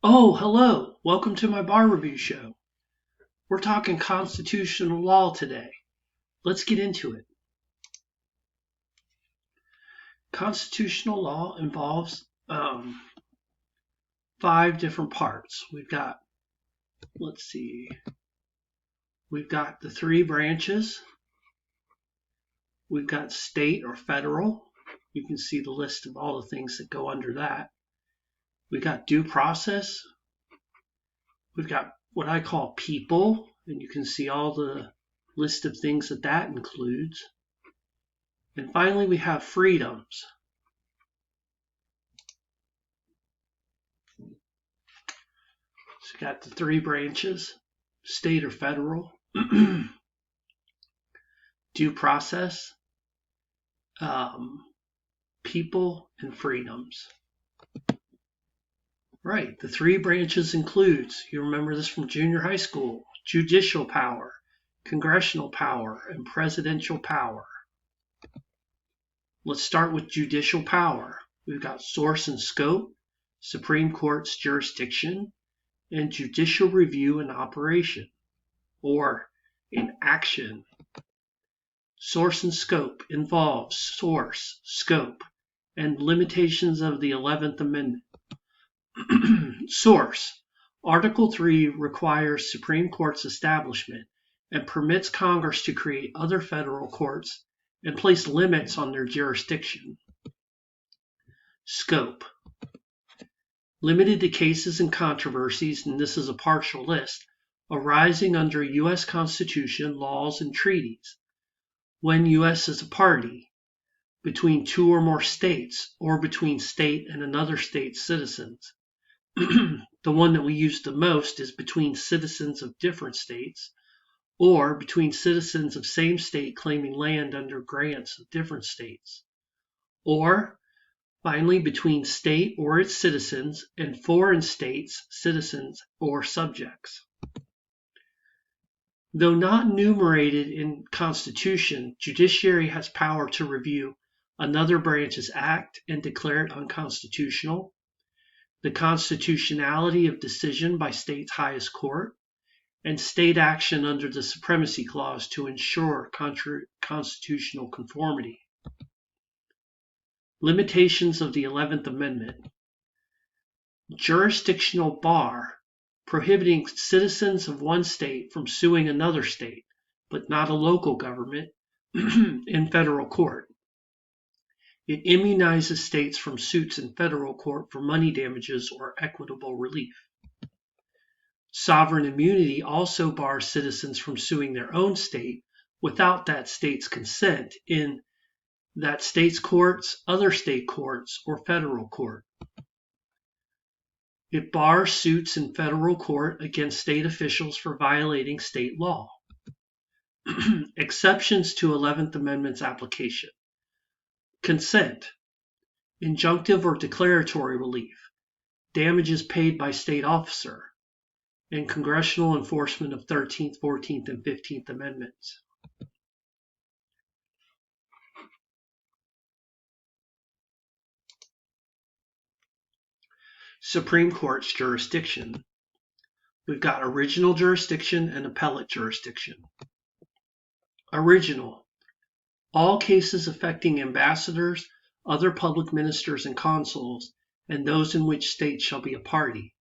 Oh, hello. Welcome to my bar review show. We're talking constitutional law today. Let's get into it. Constitutional law involves five different parts. We've got the three branches. We've got state or federal. You can see the list of all the things that go under that. We've got due process. We've got what I call people, and you can see all the list of things that includes. And finally, we have freedoms. So you got the three branches, state or federal, due process, people, and freedoms. Right, the three branches includes, you remember this from junior high school, judicial power, congressional power, and presidential power. Let's start with judicial power. We've got source and scope, Supreme Court's jurisdiction, and judicial review and operation, or in action. Source and scope involves source, scope, and limitations of the 11th Amendment. Source. Article 3 requires Supreme Court's establishment and permits Congress to create other federal courts and place limits on their jurisdiction. Scope. Limited to cases and controversies, and this is a partial list, arising under U.S. Constitution, laws, and treaties. When U.S. is a party, between two or more states, or between state and another state's citizens. The one that we use the most is between citizens of different states, or between citizens of same state claiming land under grants of different states, or finally between state or its citizens and foreign states, citizens, or subjects. Though not enumerated in Constitution, judiciary has power to review another branch's act and declare it unconstitutional, the constitutionality of decision by state's highest court, and state action under the Supremacy Clause to ensure constitutional conformity. Limitations of the 11th Amendment. Jurisdictional bar, prohibiting citizens of one state from suing another state, but not a local government, in federal court. It immunizes states from suits in federal court for money damages or equitable relief. Sovereign immunity also bars citizens from suing their own state without that state's consent in that state's courts, other state courts, or federal court. It bars suits in federal court against state officials for violating state law. Exceptions to 11th Amendment's application. Consent, injunctive or declaratory relief, damages paid by state officer, and congressional enforcement of 13th, 14th, and 15th Amendments. Supreme Court's jurisdiction. We've got original jurisdiction and appellate jurisdiction. Original. All cases affecting ambassadors, other public ministers and consuls, and those in which states shall be a party.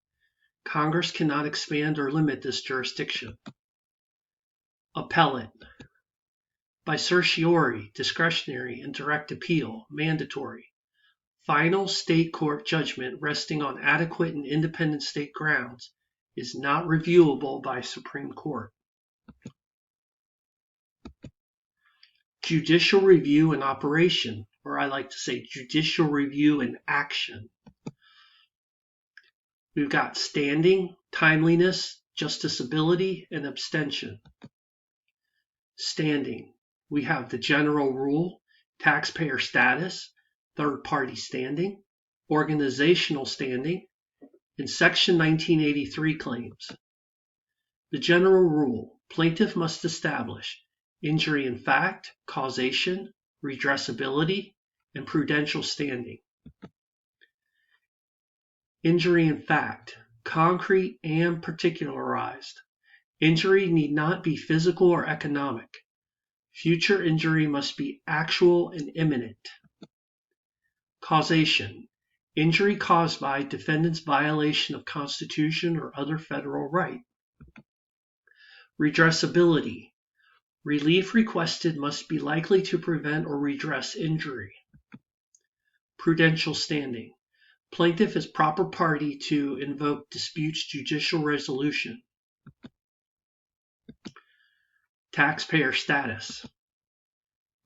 Congress cannot expand or limit this jurisdiction. Appellate. By certiorari, discretionary, and direct appeal, mandatory. Final state court judgment resting on adequate and independent state grounds is not reviewable by Supreme Court. Judicial review and operation, or I like to say judicial review and action. We've got standing, timeliness, justiciability, and abstention. Standing. We have the general rule, taxpayer status, third-party standing, organizational standing, and Section 1983 claims. The general rule, plaintiff must establish injury in fact, causation, redressability, and prudential standing. Injury in fact. concrete and particularized. Injury need not be physical or economic. Future injury must be actual and imminent. Causation. Injury caused by defendant's violation of Constitution or other federal right. Redressability. Relief requested must be likely to prevent or redress injury. Prudential standing. Plaintiff is proper party to invoke disputes judicial resolution. Taxpayer status.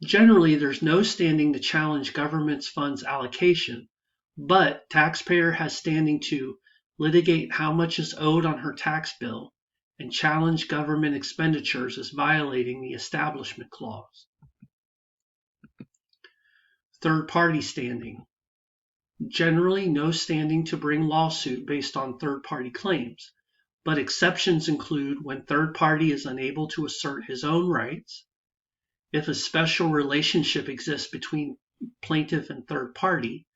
Generally, there's no standing to challenge government's funds allocation, but taxpayer has standing to litigate how much is owed on her tax bill and challenge government expenditures as violating the Establishment Clause. Third-party standing. Generally, no standing to bring lawsuit based on third-party claims, but exceptions include when third party is unable to assert his own rights, if a special relationship exists between plaintiff and third party,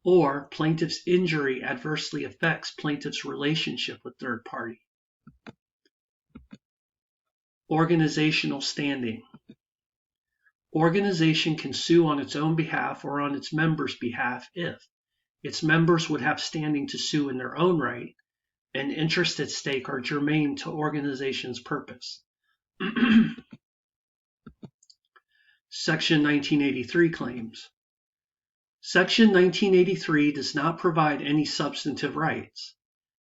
or plaintiff's injury adversely affects plaintiff's relationship with third party. Organizational standing. Organization can sue on its own behalf or on its members' behalf if its members would have standing to sue in their own right and interests at stake are germane to organization's purpose. Section 1983 claims. Section 1983 does not provide any substantive rights.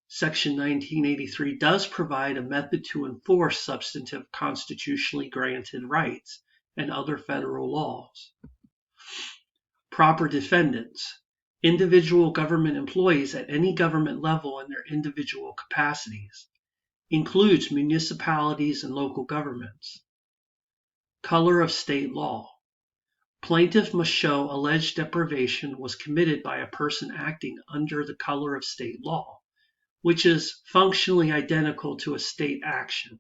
Section 1983 does provide a method to enforce substantive constitutionally granted rights and other federal laws. Proper defendants. Individual government employees at any government level in their individual capacities. Includes municipalities and local governments. Color of state law. Plaintiff must show alleged deprivation was committed by a person acting under the color of state law, which is functionally identical to a state action.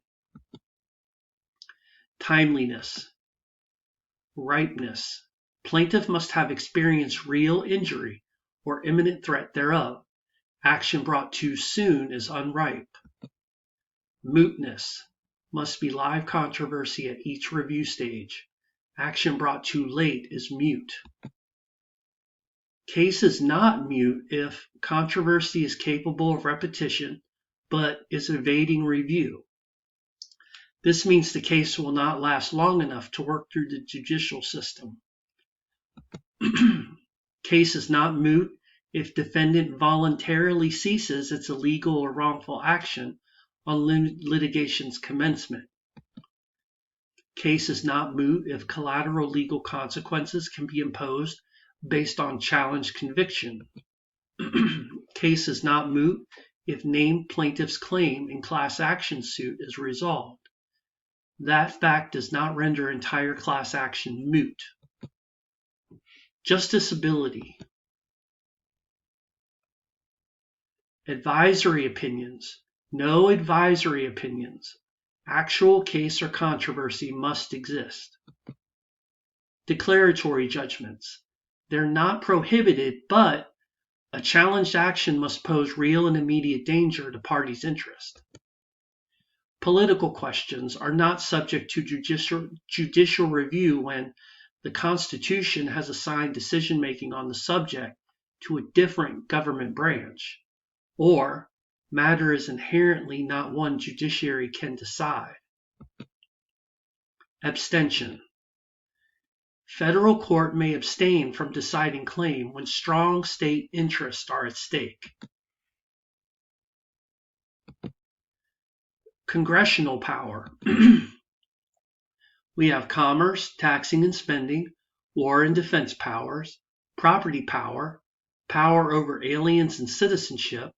Timeliness. Ripeness. Plaintiff must have experienced real injury or imminent threat thereof. Action brought too soon is unripe. Mootness. Must be live controversy at each review stage. Action brought too late is mute. Case is not mute if controversy is capable of repetition but is evading review. This means the case will not last long enough to work through the judicial system. Case is not moot if defendant voluntarily ceases its illegal or wrongful action on litigation's commencement. Case is not moot if collateral legal consequences can be imposed based on challenged conviction. Case is not moot if named plaintiff's claim in class action suit is resolved. That fact does not render entire class action moot. Justiciability. Advisory opinions. No advisory opinions. Actual case or controversy must exist. Declaratory judgments. They're not prohibited, but a challenged action must pose real and immediate danger to parties' interest. Political questions are not subject to judicial review when the Constitution has assigned decision-making on the subject to a different government branch, or matter is inherently not one judiciary can decide. Abstention. Federal court may abstain from deciding claim when strong state interests are at stake. Congressional power. We have commerce, taxing and spending, war and defense powers, property power, power over aliens and citizenship,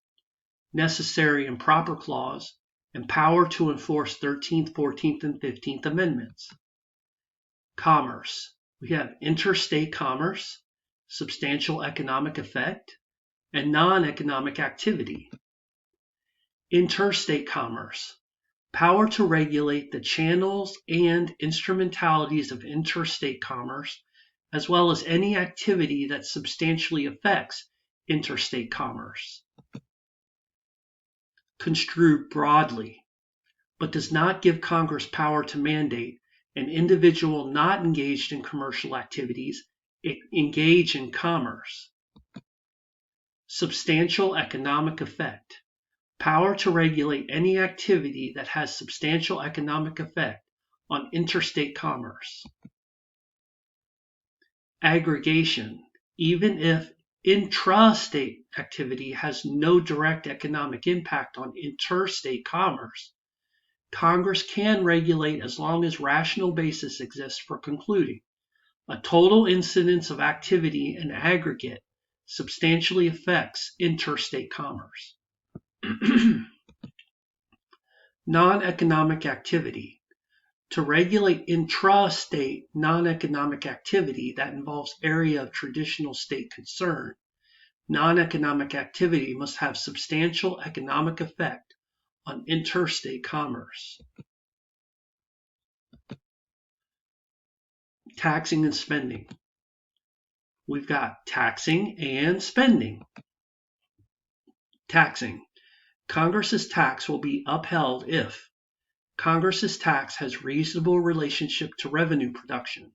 necessary and proper clause, and power to enforce 13th, 14th, and 15th Amendments. Commerce. We have interstate commerce, substantial economic effect, and non-economic activity. Interstate commerce. Power to regulate the channels and instrumentalities of interstate commerce, as well as any activity that substantially affects interstate commerce. construed broadly, but does not give Congress power to mandate an individual not engaged in commercial activities engage in commerce. Substantial economic effect. Power to regulate any activity that has substantial economic effect on interstate commerce. Aggregation. Even if intrastate activity has no direct economic impact on interstate commerce, Congress can regulate as long as rational basis exists for concluding a total incidence of activity in aggregate substantially affects interstate commerce. Non-economic activity. To regulate intrastate non-economic activity that involves area of traditional state concern, non-economic activity must have substantial economic effect on interstate commerce. Taxing and spending. We've got taxing and spending. Taxing. Congress's tax will be upheld if Congress's tax has reasonable relationship to revenue production.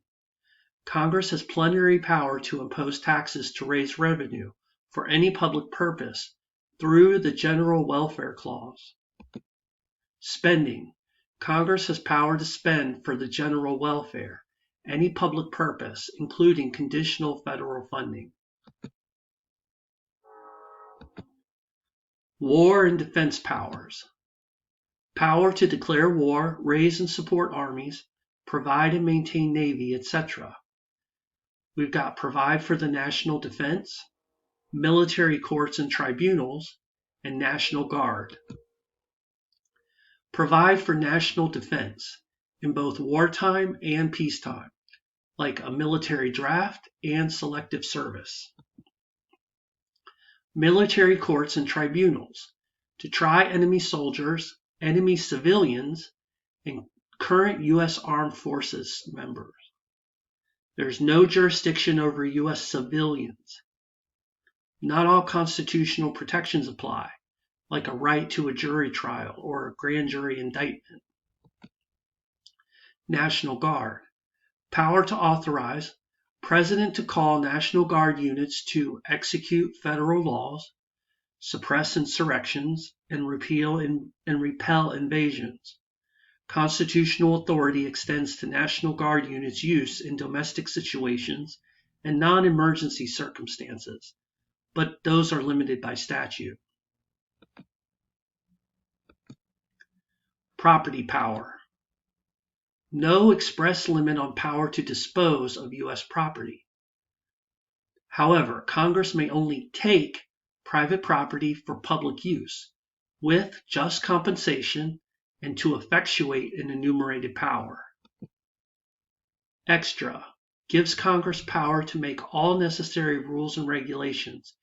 Congress has plenary power to impose taxes to raise revenue for any public purpose through the General Welfare Clause. Spending. Congress has power to spend for the general welfare, any public purpose, including conditional federal funding. War and defense powers. Power to declare war, raise and support armies, provide and maintain navy, etc. We've got provide for the national defense, military courts and tribunals, and National Guard. Provide for national defense in both wartime and peacetime, like a military draft and selective service. Military courts and tribunals to try enemy soldiers, enemy civilians, and current U.S. Armed Forces members. There's no jurisdiction over U.S. civilians. Not all constitutional protections apply, like a right to a jury trial or a grand jury indictment. National Guard. Power to authorize President to call National Guard units to execute federal laws, suppress insurrections, and repel invasions. Constitutional authority extends to National Guard units' use in domestic situations and non-emergency circumstances, but those are limited by statute. Property power. No express limit on power to dispose of U.S. property. However, Congress may only take private property for public use, with just compensation and to effectuate an enumerated power. Extra gives Congress power to make all necessary rules and regulations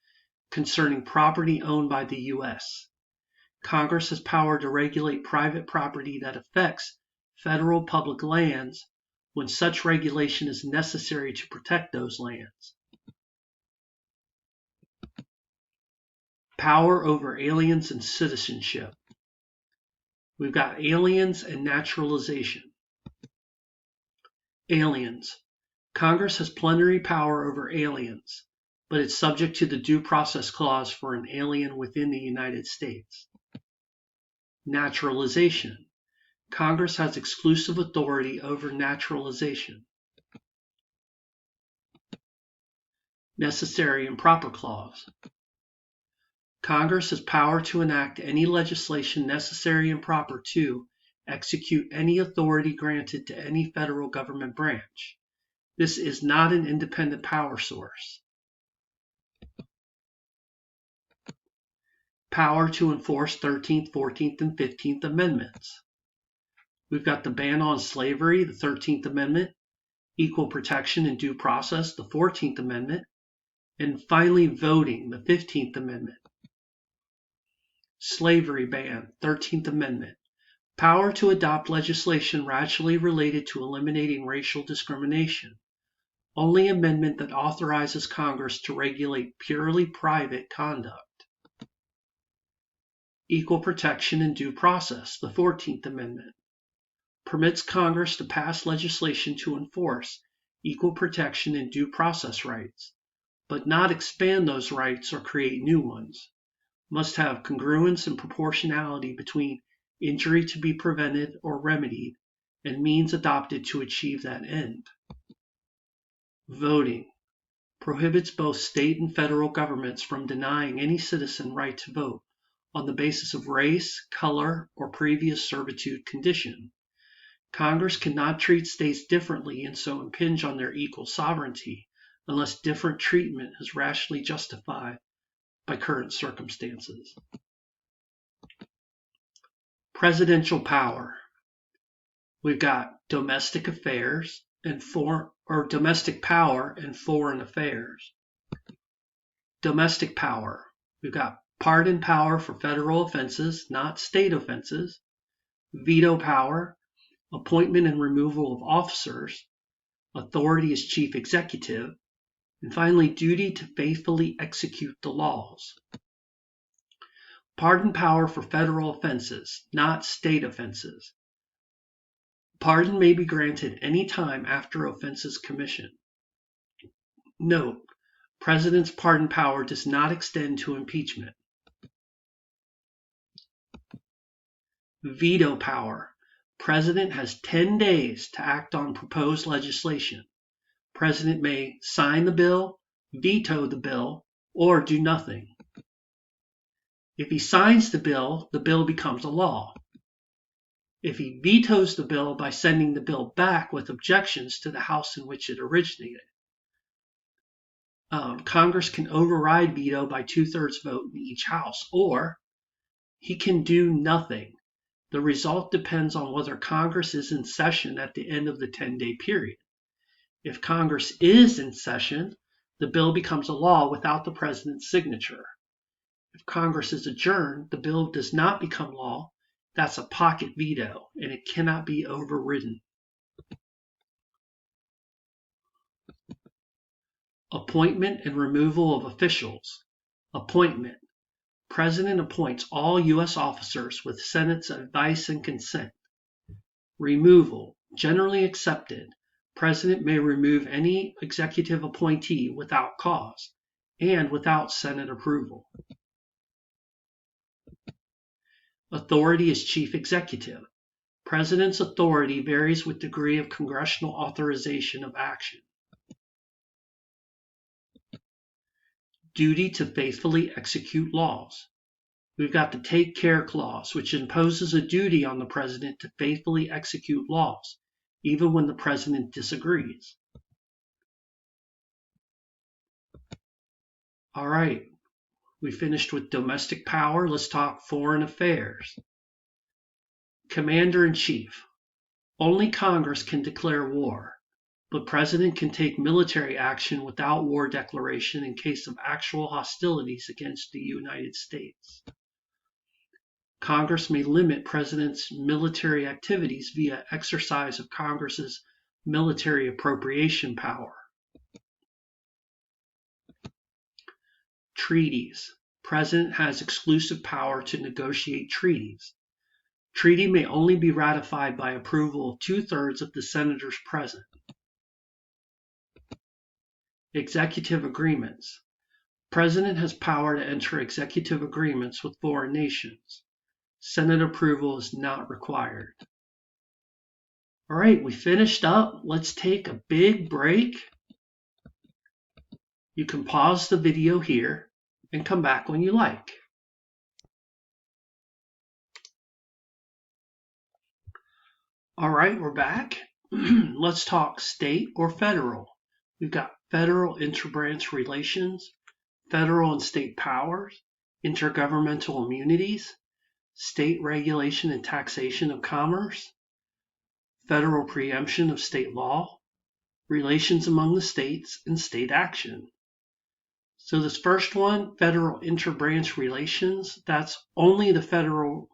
concerning property owned by the U.S. Congress has power to regulate private property that affects federal public lands when such regulation is necessary to protect those lands. Power over aliens and citizenship. We've got aliens and naturalization. Aliens. Congress has plenary power over aliens, but it's subject to the Due Process Clause for an alien within the United States. Naturalization. Congress has exclusive authority over naturalization. Necessary and Proper Clause. Congress has power to enact any legislation necessary and proper to execute any authority granted to any federal government branch. This is not an independent power source. Power to enforce 13th, 14th, and 15th Amendments. We've got the ban on slavery, the 13th Amendment, equal protection and due process, the 14th Amendment, and finally voting, the 15th Amendment. Slavery ban, 13th Amendment. Power to adopt legislation rationally related to eliminating racial discrimination. Only amendment that authorizes Congress to regulate purely private conduct. Equal protection and due process, the 14th Amendment, permits Congress to pass legislation to enforce equal protection and due process rights, but not expand those rights or create new ones. Must have congruence and proportionality between injury to be prevented or remedied and means adopted to achieve that end. Voting prohibits both state and federal governments from denying any citizen right to vote on the basis of race, color, or previous servitude condition. Congress cannot treat states differently and so impinge on their equal sovereignty unless different treatment is rationally justified by current circumstances. Presidential power. We've got domestic affairs and domestic power and foreign affairs. Domestic power. We've got pardon power for federal offenses, not state offenses. Veto power, appointment and removal of officers, authority as chief executive, and finally, duty to faithfully execute the laws. Pardon power for federal offenses, not state offenses. Pardon may be granted any time after offense's commission. Note, President's pardon power does not extend to impeachment. Veto power. President has 10 days to act on proposed legislation. President may sign the bill, veto the bill, or do nothing. If he signs the bill becomes a law. If he vetoes the bill by sending the bill back with objections to the House in which it originated, Congress can override veto by 2/3 vote in each House, or he can do nothing. The result depends on whether Congress is in session at the end of the 10-day period. If Congress is in session, the bill becomes a law without the president's signature. If Congress is adjourned, the bill does not become law. That's a pocket veto, and it cannot be overridden. Appointment and removal of officials. Appointment. President appoints all U.S. officers with Senate's advice and consent. Removal. Generally accepted. President may remove any executive appointee without cause and without Senate approval. Authority as chief executive. President's authority varies with degree of congressional authorization of action. Duty to faithfully execute laws. We've got the Take Care Clause, which imposes a duty on the president to faithfully execute laws, even when the president disagrees. All right, we finished with domestic power. Let's talk foreign affairs. Commander-in-Chief. Only Congress can declare war, but President can take military action without war declaration in case of actual hostilities against the United States. Congress may limit President's military activities via exercise of Congress's military appropriation power. Treaties. President has exclusive power to negotiate treaties. Treaty may only be ratified by approval of 2/3 of the senators present. Executive agreements. President has power to enter executive agreements with foreign nations. Senate approval is not required. All right, we finished up. Let's take a big break. You can pause the video here and come back when you like. All right, we're back. Let's talk state or federal. We've got federal interbranch relations, federal and state powers, intergovernmental immunities, state regulation and taxation of commerce, federal preemption of state law, relations among the states, and state action. So this first one, federal interbranch relations, that's only the federal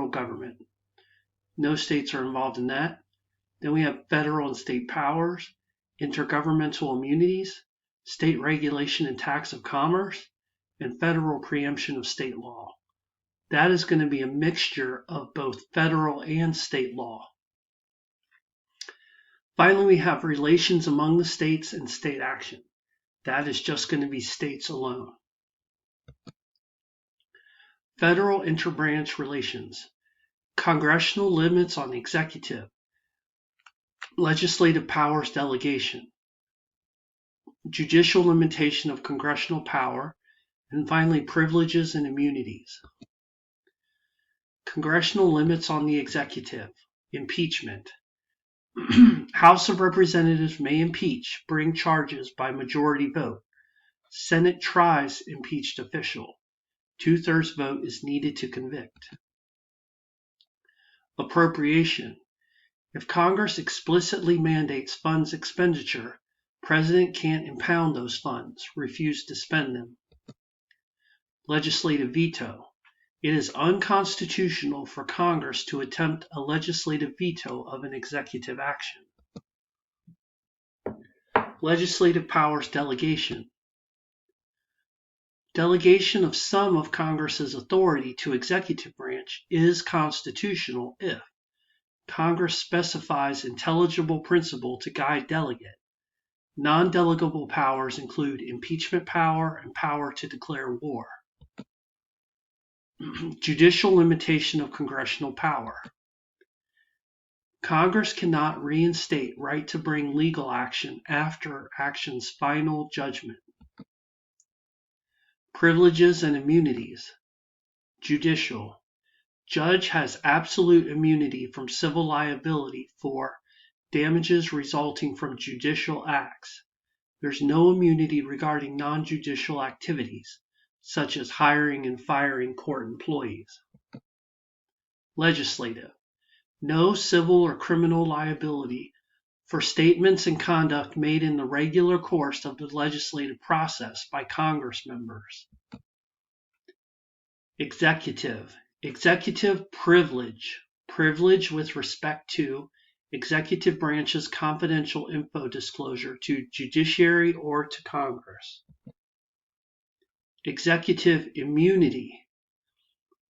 government. No states are involved in that. Then we have federal and state powers, intergovernmental immunities, state regulation and tax of commerce, and federal preemption of state law. That is going to be a mixture of both federal and state law. Finally, we have relations among the states and state action. That is just going to be states alone. Federal interbranch relations. Congressional limits on the executive. Legislative powers delegation. Judicial limitation of congressional power. And finally, privileges and immunities. Congressional limits on the executive. Impeachment. House of Representatives may impeach, bring charges by majority vote. Senate tries impeached official. 2/3 vote is needed to convict. Appropriation. If Congress explicitly mandates funds expenditure, President can't impound those funds, refuse to spend them. Legislative veto. It is unconstitutional for Congress to attempt a legislative veto of an executive action. Legislative powers delegation. Delegation of some of Congress's authority to executive branch is constitutional if Congress specifies intelligible principle to guide delegate. Non-delegable powers include impeachment power and power to declare war. Judicial limitation of congressional power. Congress cannot reinstate right to bring legal action after action's final judgment. Privileges and immunities. Judicial. Judge has absolute immunity from civil liability for damages resulting from judicial acts. There's no immunity regarding non-judicial activities, such as hiring and firing court employees. Legislative. No civil or criminal liability for statements and conduct made in the regular course of the legislative process by Congress members. Executive. Executive privilege. Privilege with respect to executive branch's confidential info disclosure to judiciary or to Congress. Executive immunity.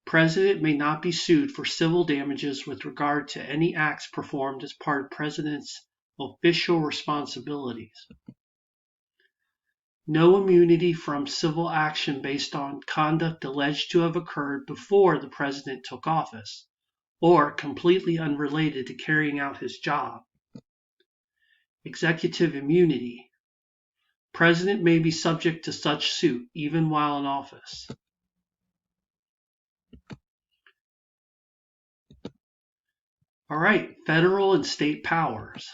President may not be sued for civil damages with regard to any acts performed as part of President's official responsibilities. No immunity from civil action based on conduct alleged to have occurred before the President took office, or completely unrelated to carrying out his job. Executive immunity. President may be subject to such suit even while in office. All right, federal and state powers.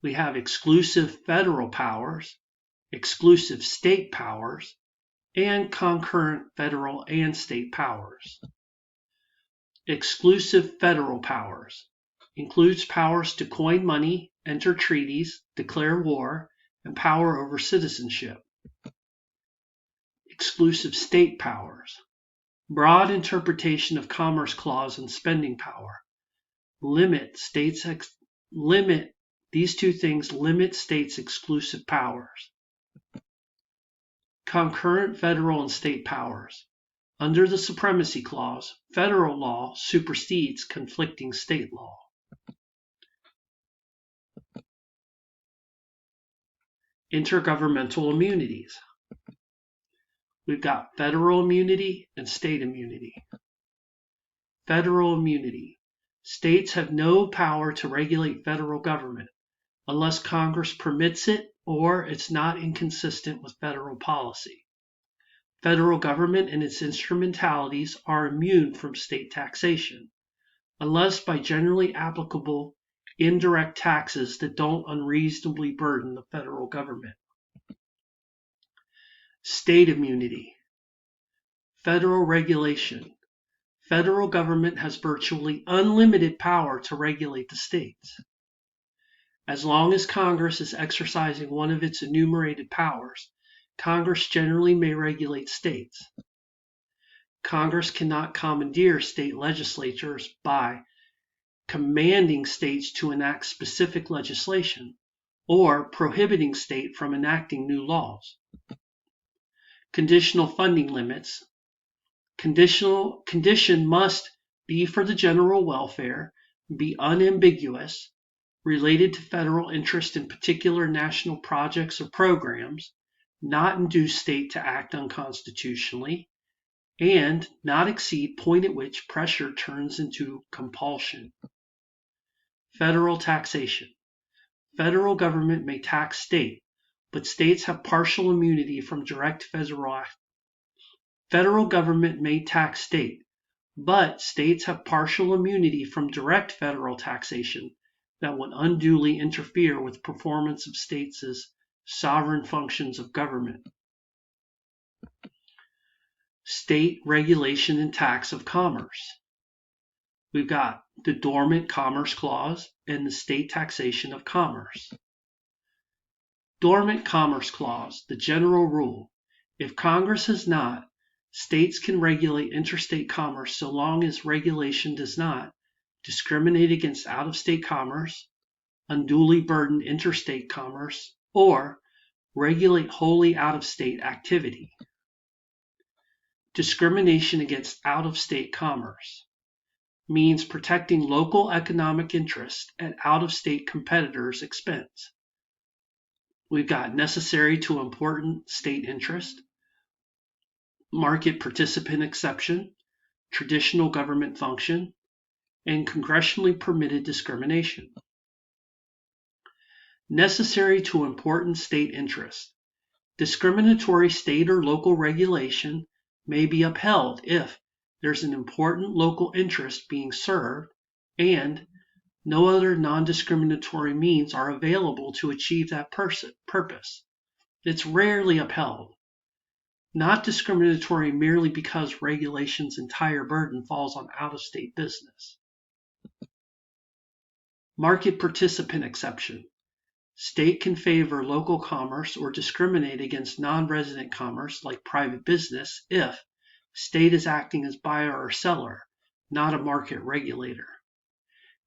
We have exclusive federal powers, exclusive state powers, and concurrent federal and state powers. Exclusive federal powers includes powers to coin money, enter treaties, declare war, and power over citizenship. Exclusive state powers. Broad interpretation of Commerce Clause and spending power. These two things limit states' exclusive powers. Concurrent federal and state powers. Under the Supremacy Clause, federal law supersedes conflicting state law. Intergovernmental immunities. We've got federal immunity and state immunity. Federal immunity. States have no power to regulate federal government unless Congress permits it or it's not inconsistent with federal policy. Federal government and its instrumentalities are immune from state taxation, unless by generally applicable indirect taxes that don't unreasonably burden the federal government. State immunity. Federal regulation. Federal government has virtually unlimited power to regulate the states. As long as Congress is exercising one of its enumerated powers, Congress generally may regulate states. Congress cannot commandeer state legislatures by commanding states to enact specific legislation or prohibiting state from enacting new laws. Conditional funding limits. Condition must be for the general welfare, be unambiguous, related to federal interest in particular national projects or programs, not induce state to act unconstitutionally, and not exceed point at which pressure turns into compulsion. Federal taxation. Federal government may tax state, but states have partial immunity from direct federal. Federal government may tax state, but states have partial immunity from direct federal taxation that would unduly interfere with performance of states as sovereign functions of government. State regulation and tax of commerce. We've got the Dormant Commerce Clause and the state taxation of commerce. Dormant Commerce Clause, the general rule. If Congress has not, states can regulate interstate commerce so long as regulation does not discriminate against out-of-state commerce, unduly burden interstate commerce, or regulate wholly out-of-state activity. Discrimination against out-of-state commerce means protecting local economic interests at out-of-state competitors' expense. We've got necessary to important state interest, market participant exception, traditional government function, and congressionally permitted discrimination. Necessary to important state interest. Discriminatory state or local regulation may be upheld if there's an important local interest being served and no other non-discriminatory means are available to achieve that purpose. It's rarely upheld. Not discriminatory merely because regulation's entire burden falls on out-of-state business. Market participant exception. State can favor local commerce or discriminate against non-resident commerce like private business if state is acting as buyer or seller, not a market regulator.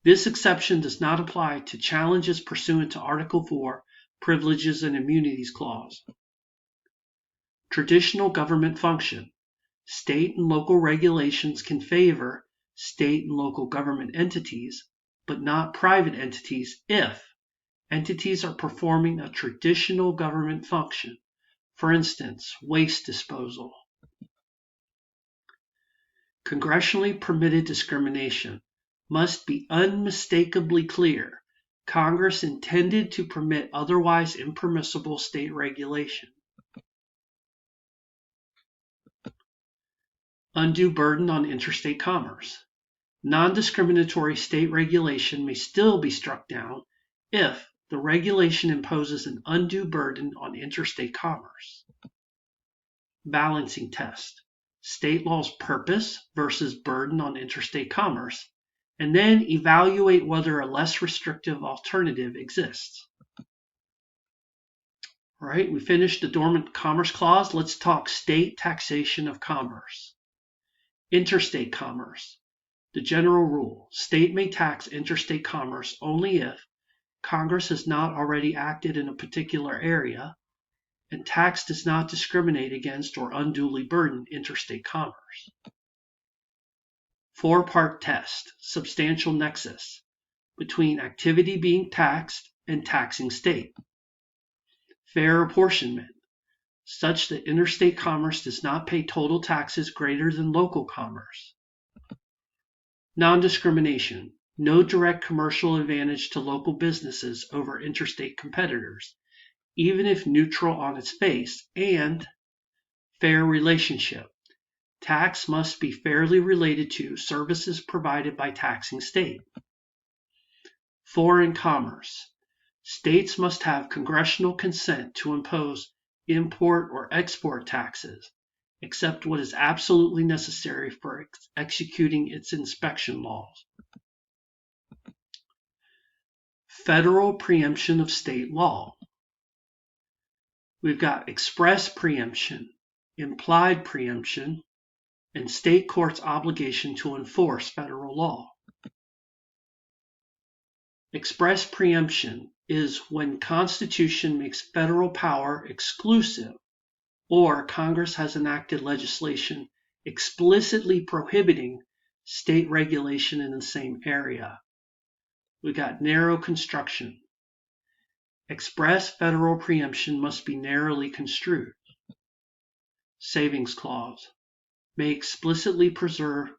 This exception does not apply to challenges pursuant to Article 4 Privileges and Immunities Clause. Traditional government function. State and local regulations can favor state and local government entities, but not private entities if entities are performing a traditional government function, for instance, waste disposal. Congressionally permitted discrimination must be unmistakably clear. Congress intended to permit otherwise impermissible state regulation. Undue burden on interstate commerce. Non-discriminatory state regulation may still be struck down if the regulation imposes an undue burden on interstate commerce. Balancing test. State law's purpose versus burden on interstate commerce, and then evaluate whether a less restrictive alternative exists. All right, we finished the Dormant Commerce Clause. Let's talk state taxation of commerce. Interstate commerce. The general rule. State may tax interstate commerce only if Congress has not already acted in a particular area, and tax does not discriminate against or unduly burden interstate commerce. Four-part test, substantial nexus, between activity being taxed and taxing state. Fair apportionment, such that interstate commerce does not pay total taxes greater than local commerce. Non-discrimination, no direct commercial advantage to local businesses over interstate competitors, even if neutral on its face, and fair relationship. Tax must be fairly related to services provided by taxing state. Foreign commerce. States must have congressional consent to impose import or export taxes, except what is absolutely necessary for executing its inspection laws. Federal preemption of state law. We've got express preemption, implied preemption, and state courts' obligation to enforce federal law. Express preemption is when Constitution makes federal power exclusive or Congress has enacted legislation explicitly prohibiting state regulation in the same area. We got narrow construction. Express federal preemption must be narrowly construed. Savings clause may explicitly preserve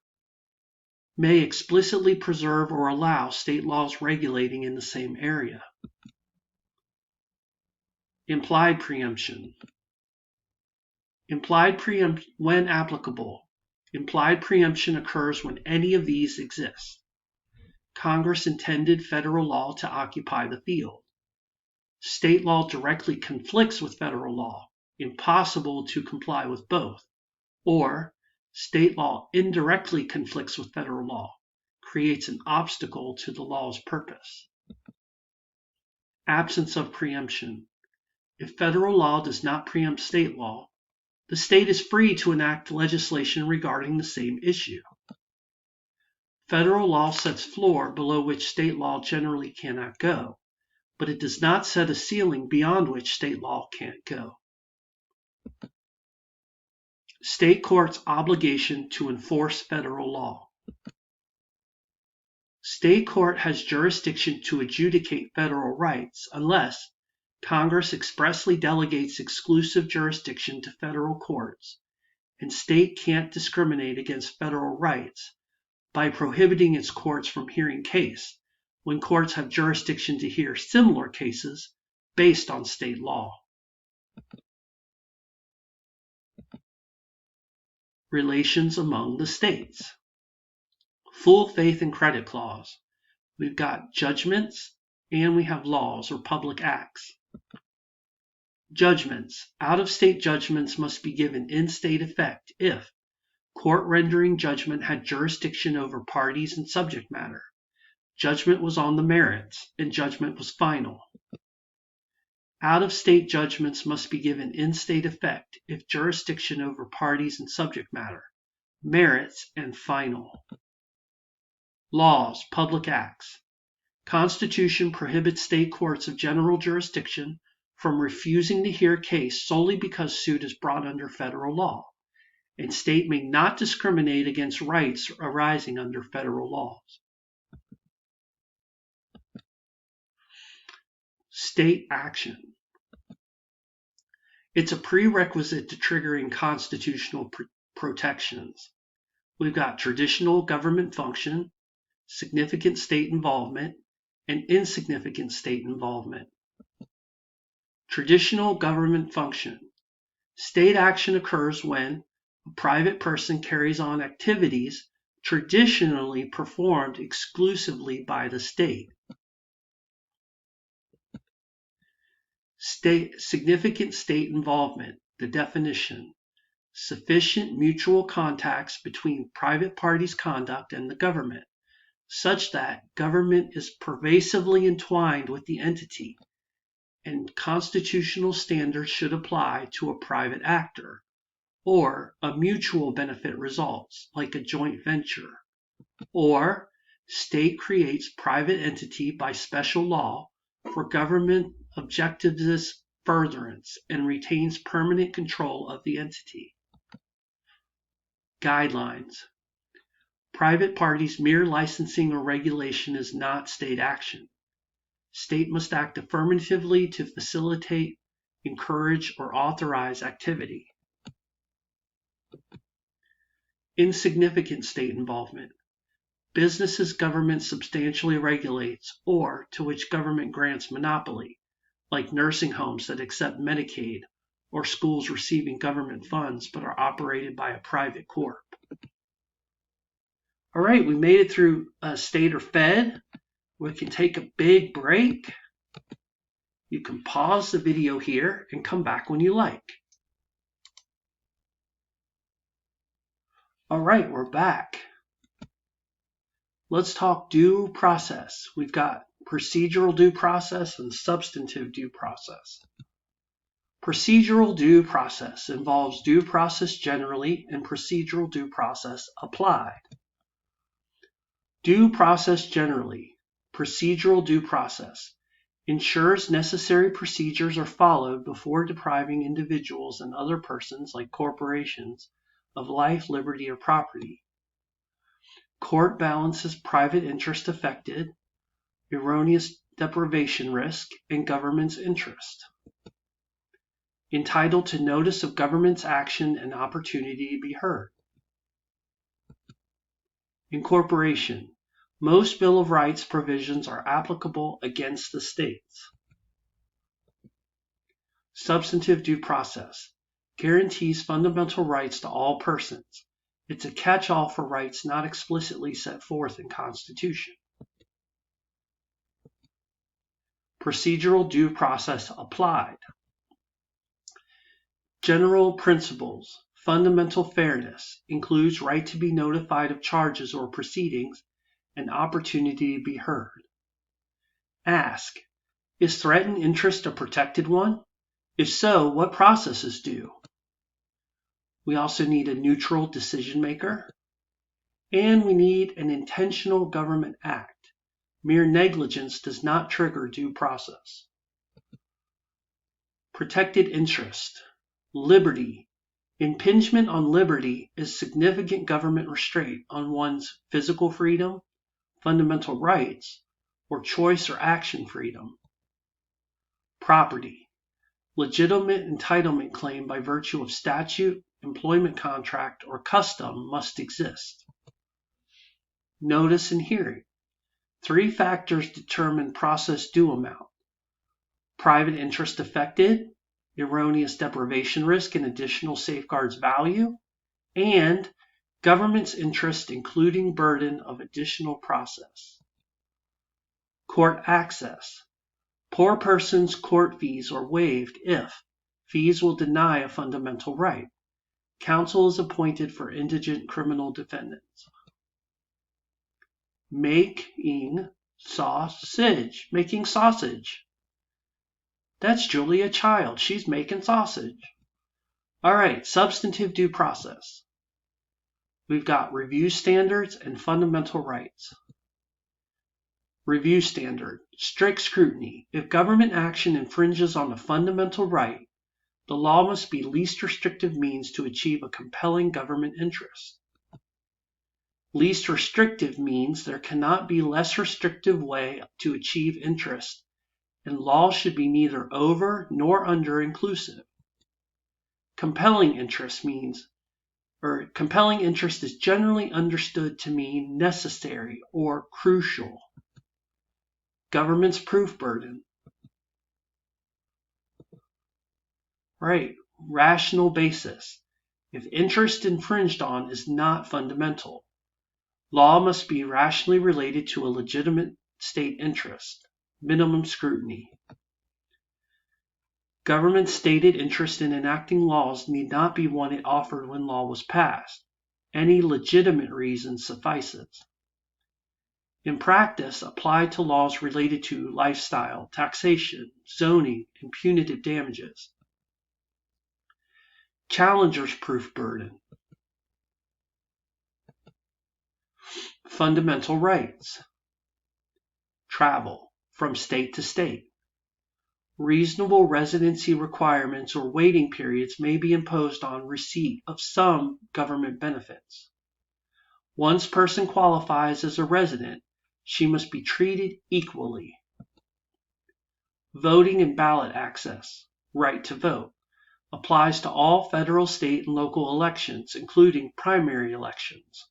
or allow state laws regulating in the same area. Implied preemption. When applicable. Implied preemption occurs when any of these exist. Congress intended federal law to occupy the field. State law directly conflicts with federal law, impossible to comply with both. Or state law indirectly conflicts with federal law, creates an obstacle to the law's purpose. Absence of preemption. If federal law does not preempt state law, the state is free to enact legislation regarding the same issue. Federal law sets floor below which state law generally cannot go, but it does not set a ceiling beyond which state law can't go. State courts' obligation to enforce federal law. State court has jurisdiction to adjudicate federal rights unless Congress expressly delegates exclusive jurisdiction to federal courts, and state can't discriminate against federal rights by prohibiting its courts from hearing case when courts have jurisdiction to hear similar cases based on state law. Relations among the states. Full faith and credit clause. We've got judgments and we have laws or public acts. Judgments. Out-of-state judgments must be given in-state effect if court rendering judgment had jurisdiction over parties and subject matter, judgment was on the merits, and judgment was final. Out-of-state judgments must be given in-state effect if jurisdiction over parties and subject matter, merits, and final. Laws, public acts. Constitution prohibits state courts of general jurisdiction from refusing to hear a case solely because suit is brought under federal law, and state may not discriminate against rights arising under federal laws. State action. It's a prerequisite to triggering constitutional protections. We've got traditional government function, significant state involvement, and insignificant state involvement. Traditional government function. State action occurs when a private person carries on activities traditionally performed exclusively by the state. Significant state involvement. The definition. Sufficient mutual contacts between private parties' conduct and the government, such that government is pervasively entwined with the entity, and constitutional standards should apply to a private actor, or a mutual benefit results, like a joint venture, or state creates private entity by special law for government objectivist furtherance and retains permanent control of the entity. Guidelines. Private parties' mere licensing or regulation is not state action. State must act affirmatively to facilitate, encourage, or authorize activity. Insignificant state involvement. Businesses government substantially regulates or to which government grants monopoly, like nursing homes that accept Medicaid or schools receiving government funds but are operated by a private corp. All right, we made it through state or fed. We can take a big break. You can pause the video here and come back when you like. All right, we're back. Let's talk due process. We've got procedural due process and substantive due process. Procedural due process involves due process generally and procedural due process applied. Due process generally. Procedural due process ensures necessary procedures are followed before depriving individuals and other persons like corporations of life, liberty, or property. Court balances private interest affected, erroneous deprivation risk, and government's interest. Entitled to notice of government's action and opportunity to be heard. Incorporation. Most Bill of Rights provisions are applicable against the states. Substantive due process. Guarantees fundamental rights to all persons. It's a catch-all for rights not explicitly set forth in Constitution. Procedural due process applied. General principles. Fundamental fairness includes right to be notified of charges or proceedings and opportunity to be heard. Ask, is threatened interest a protected one? If so, what process is due? We also need a neutral decision maker, and we need an intentional government act. Mere negligence does not trigger due process. Protected interest. Liberty. Impingement on liberty is significant government restraint on one's physical freedom, fundamental rights, or choice or action freedom. Property. Legitimate entitlement claim by virtue of statute, employment contract, or custom must exist. Notice and hearing. 3 factors determine process due amount. Private interest affected, erroneous deprivation risk and additional safeguards value, and government's interest including burden of additional process. Court access. Poor persons' court fees are waived if fees will deny a fundamental right. Counsel is appointed for indigent criminal defendants. Making sausage. Making sausage. That's Julia Child. She's making sausage. All right, substantive due process. We've got review standards and fundamental rights. Review standard. Strict scrutiny. If government action infringes on a fundamental right, the law must be least restrictive means to achieve a compelling government interest. Least restrictive means there cannot be less restrictive way to achieve interest, and law should be neither over nor under inclusive. Compelling interest is generally understood to mean necessary or crucial. Government's proof burden. Right, rational basis. If interest infringed on is not fundamental, law must be rationally related to a legitimate state interest. Minimum scrutiny. Government's stated interest in enacting laws need not be one it offered when law was passed. Any legitimate reason suffices. In practice, applied to laws related to lifestyle, taxation, zoning, and punitive damages. Challenger's proof burden. Fundamental rights. Travel from state to state. Reasonable residency requirements or waiting periods may be imposed on receipt of some government benefits. Once a person qualifies as a resident, she must be treated equally. Voting and ballot access, right to vote, applies to all federal, state, and local elections, including primary elections.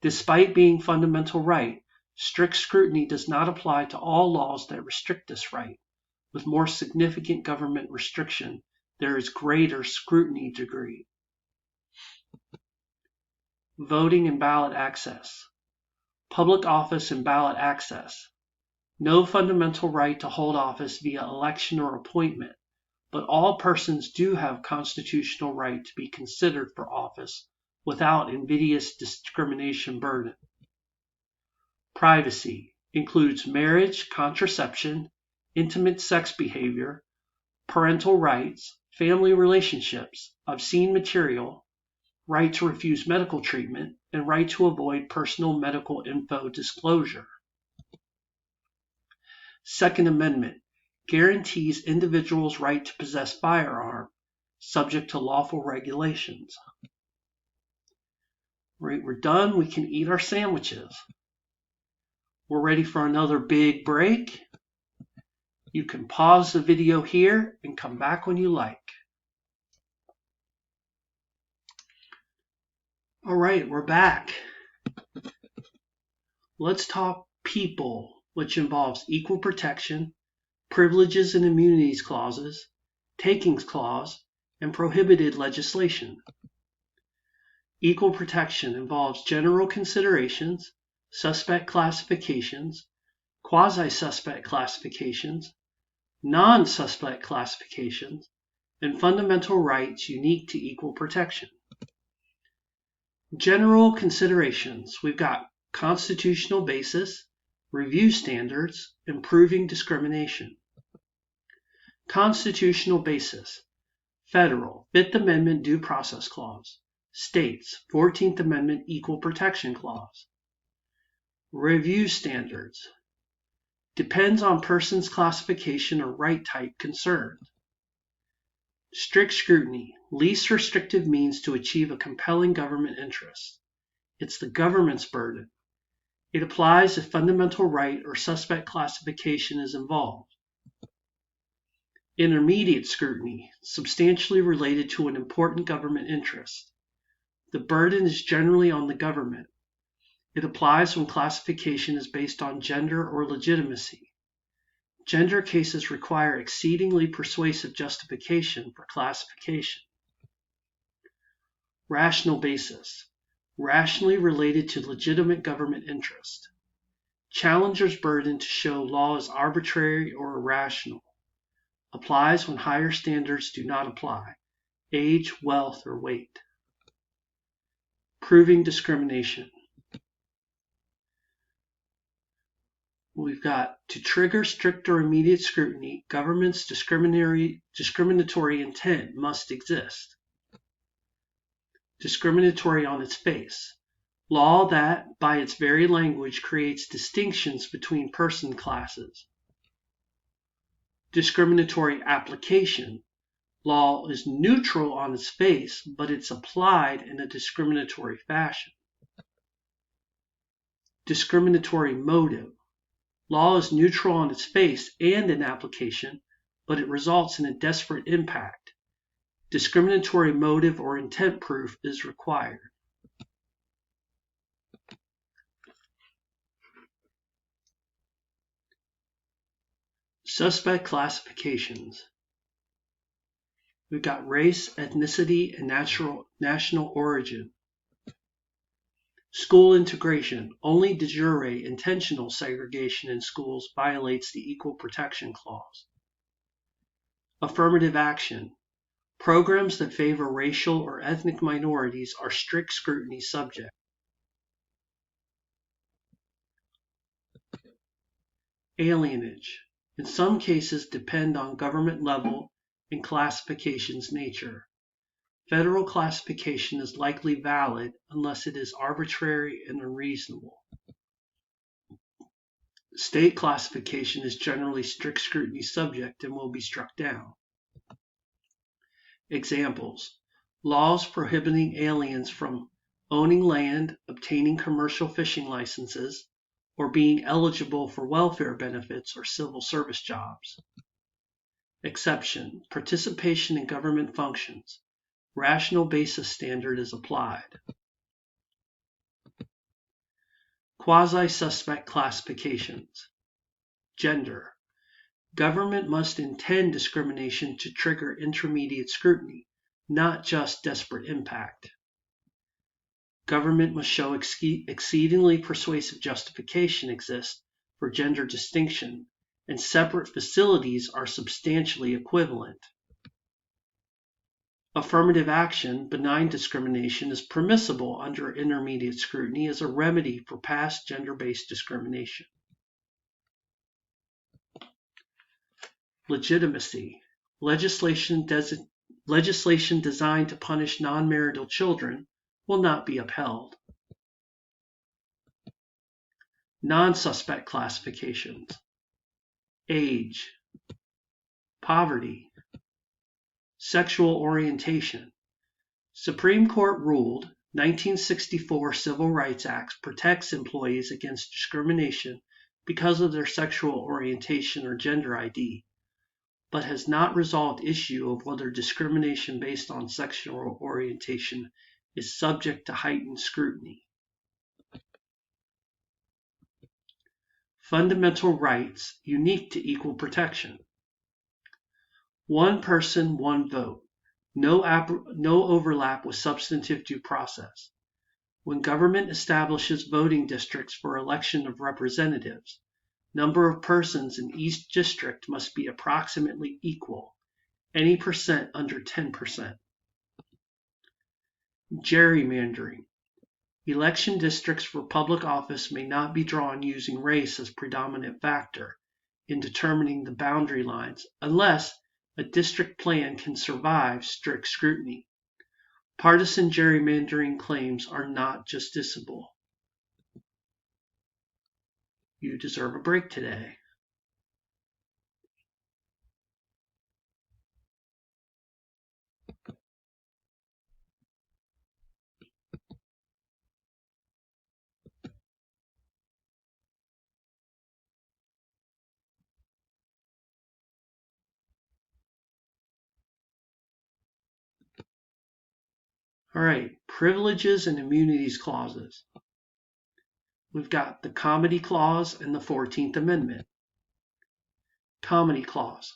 Despite being fundamental right, strict scrutiny does not apply to all laws that restrict this right. With more significant government restriction, there is greater scrutiny degree. Voting and ballot access. Public office and ballot access. No fundamental right to hold office via election or appointment, but all persons do have constitutional right to be considered for office without invidious discrimination burden. Privacy includes marriage, contraception, intimate sex behavior, parental rights, family relationships, obscene material, right to refuse medical treatment, and right to avoid personal medical info disclosure. Second Amendment guarantees individuals' right to possess firearms, subject to lawful regulations. Right, we're done. We can eat our sandwiches. We're ready for another big break. You can pause the video here and come back when you like. All right, we're back. Let's talk people, which involves equal protection, privileges and immunities clauses, takings clause, and prohibited legislation. Equal protection involves general considerations, suspect classifications, quasi-suspect classifications, non-suspect classifications, and fundamental rights unique to equal protection. General considerations. We've got constitutional basis, review standards, and proving discrimination. Constitutional basis. Federal, 5th Amendment Due Process Clause. States, 14th Amendment Equal Protection Clause. Review standards. Depends on person's classification or right type concerned. Strict scrutiny, least restrictive means to achieve a compelling government interest. It's the government's burden. It applies if fundamental right or suspect classification is involved. Intermediate scrutiny, substantially related to an important government interest. The burden is generally on the government. It applies when classification is based on gender or legitimacy. Gender cases require exceedingly persuasive justification for classification. Rational basis, rationally related to legitimate government interest. Challenger's burden to show law is arbitrary or irrational. Applies when higher standards do not apply, age, wealth, or weight. Proving discrimination. We've got to trigger strict or immediate scrutiny, government's discriminatory intent must exist. Discriminatory on its face. Law that, by its very language, creates distinctions between person classes. Discriminatory application. Law is neutral on its face, but it's applied in a discriminatory fashion. Discriminatory motive. Law is neutral on its face and in application, but it results in a desperate impact. Discriminatory motive or intent proof is required. Suspect classifications. We've got race, ethnicity, and national origin. School integration. Only de jure intentional segregation in schools violates the Equal Protection Clause. Affirmative action. Programs that favor racial or ethnic minorities are strict scrutiny subject. Alienage. In some cases depend on government level and classification's nature. Federal classification is likely valid unless it is arbitrary and unreasonable. State classification is generally strict scrutiny subject and will be struck down. Examples: laws prohibiting aliens from owning land, obtaining commercial fishing licenses, or being eligible for welfare benefits or civil service jobs. Exception: participation in government functions. Rational basis standard is applied. Quasi-suspect classifications. Gender. Government must intend discrimination to trigger intermediate scrutiny, not just desperate impact. Government must show exceedingly persuasive justification exists for gender distinction, and separate facilities are substantially equivalent. Affirmative action, benign discrimination, is permissible under intermediate scrutiny as a remedy for past gender-based discrimination. Legitimacy. Legislation designed to punish non-marital children will not be upheld. Non-suspect classifications. Age. Poverty. Sexual orientation. Supreme Court ruled 1964 Civil Rights Act protects employees against discrimination because of their sexual orientation or gender ID, but has not resolved issue of whether discrimination based on sexual orientation is subject to heightened scrutiny. Fundamental rights unique to equal protection. One person, one vote. No overlap with substantive due process. When government establishes voting districts for election of representatives, number of persons in each district must be approximately equal, any percent under 10%. Gerrymandering. Election districts for public office may not be drawn using race as predominant factor in determining the boundary lines unless a district plan can survive strict scrutiny. Partisan gerrymandering claims are not justiciable. You deserve a break today. All right, privileges and immunities clauses. We've got the Comity Clause and the 14th Amendment. Comity Clause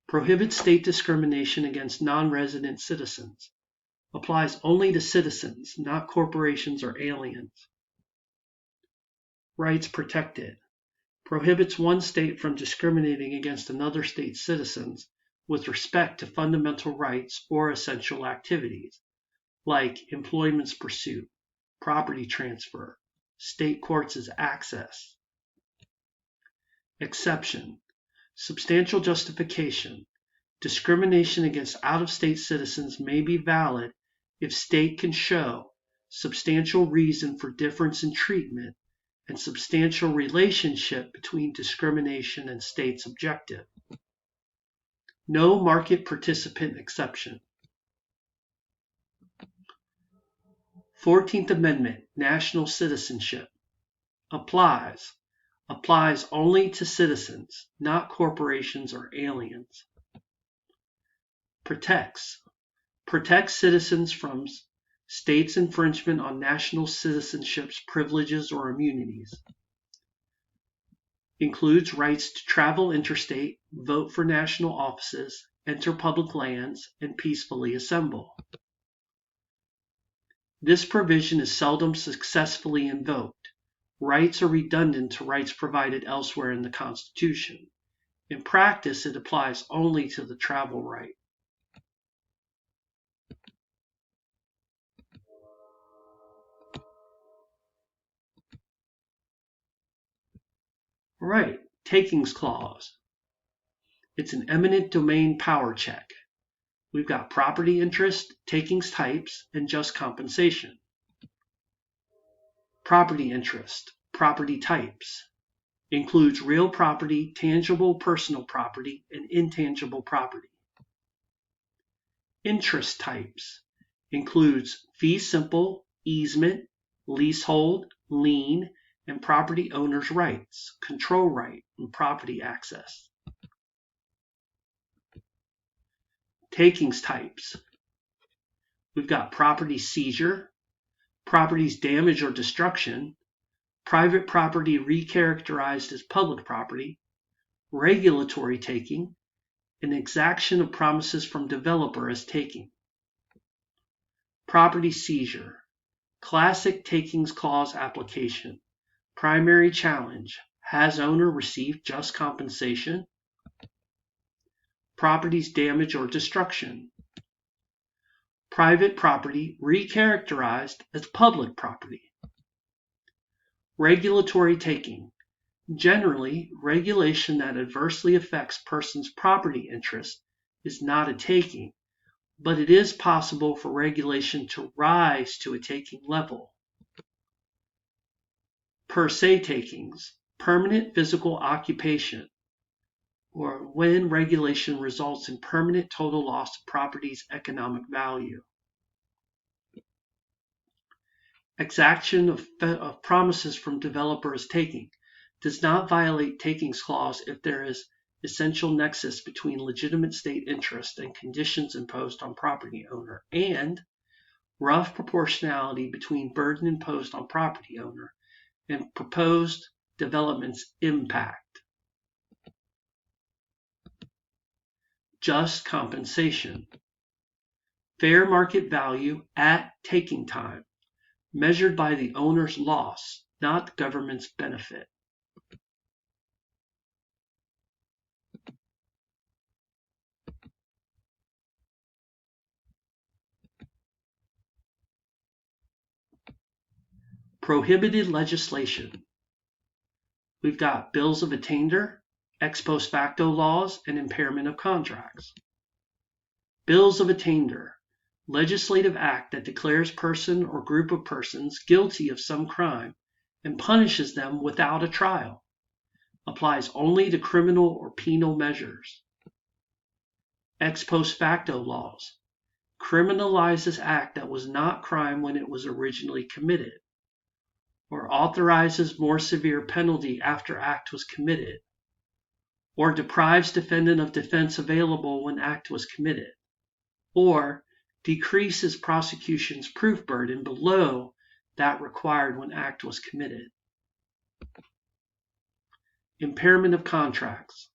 prohibits state discrimination against non-resident citizens. Applies only to citizens, not corporations or aliens. Rights protected. Prohibits one state from discriminating against another state's citizens with respect to fundamental rights or essential activities, like employment's pursuit, property transfer, state courts' access. Exception. Substantial justification. Discrimination against out-of-state citizens may be valid if state can show substantial reason for difference in treatment and substantial relationship between discrimination and state's objective. No market participant exception. 14th Amendment, national citizenship. Applies only to citizens, not corporations or aliens. Protects citizens from states' infringement on national citizenship's privileges or immunities. Includes rights to travel interstate, vote for national offices, enter public lands, and peacefully assemble. This provision is seldom successfully invoked. Rights are redundant to rights provided elsewhere in the Constitution. In practice, it applies only to the travel right. All right, takings clause. It's an eminent domain power check. We've got property interest, takings types, and just compensation. Property interest, property types. Includes real property, tangible personal property, and intangible property. Interest types. Includes fee simple, easement, leasehold, lien, and property owner's rights, control right, and property access. Takings types. We've got property seizure, property's damage or destruction, private property recharacterized as public property, regulatory taking, and exaction of promises from developer as taking. Property seizure. Classic takings clause application. Primary challenge. Has owner received just compensation? Property's damage or destruction. Private property recharacterized as public property. Regulatory taking. Generally, regulation that adversely affects persons' property interest is not a taking, but it is possible for regulation to rise to a taking level. Per se takings, permanent physical occupation, or when regulation results in permanent total loss of property's economic value. Exaction of promises from developer is taking. Does not violate takings clause if there is essential nexus between legitimate state interest and conditions imposed on property owner, and rough proportionality between burden imposed on property owner and proposed development's impact. Just compensation. Fair market value at taking time, measured by the owner's loss, not the government's benefit. Prohibited legislation. We've got bills of attainder, ex post facto laws, and impairment of contracts. Bills of attainder. Legislative act that declares person or group of persons guilty of some crime and punishes them without a trial. Applies only to criminal or penal measures. Ex post facto laws. Criminalizes act that was not crime when it was originally committed, or authorizes more severe penalty after act was committed, or deprives defendant of defense available when act was committed, or decreases prosecution's proof burden below that required when act was committed. Impairment of contracts.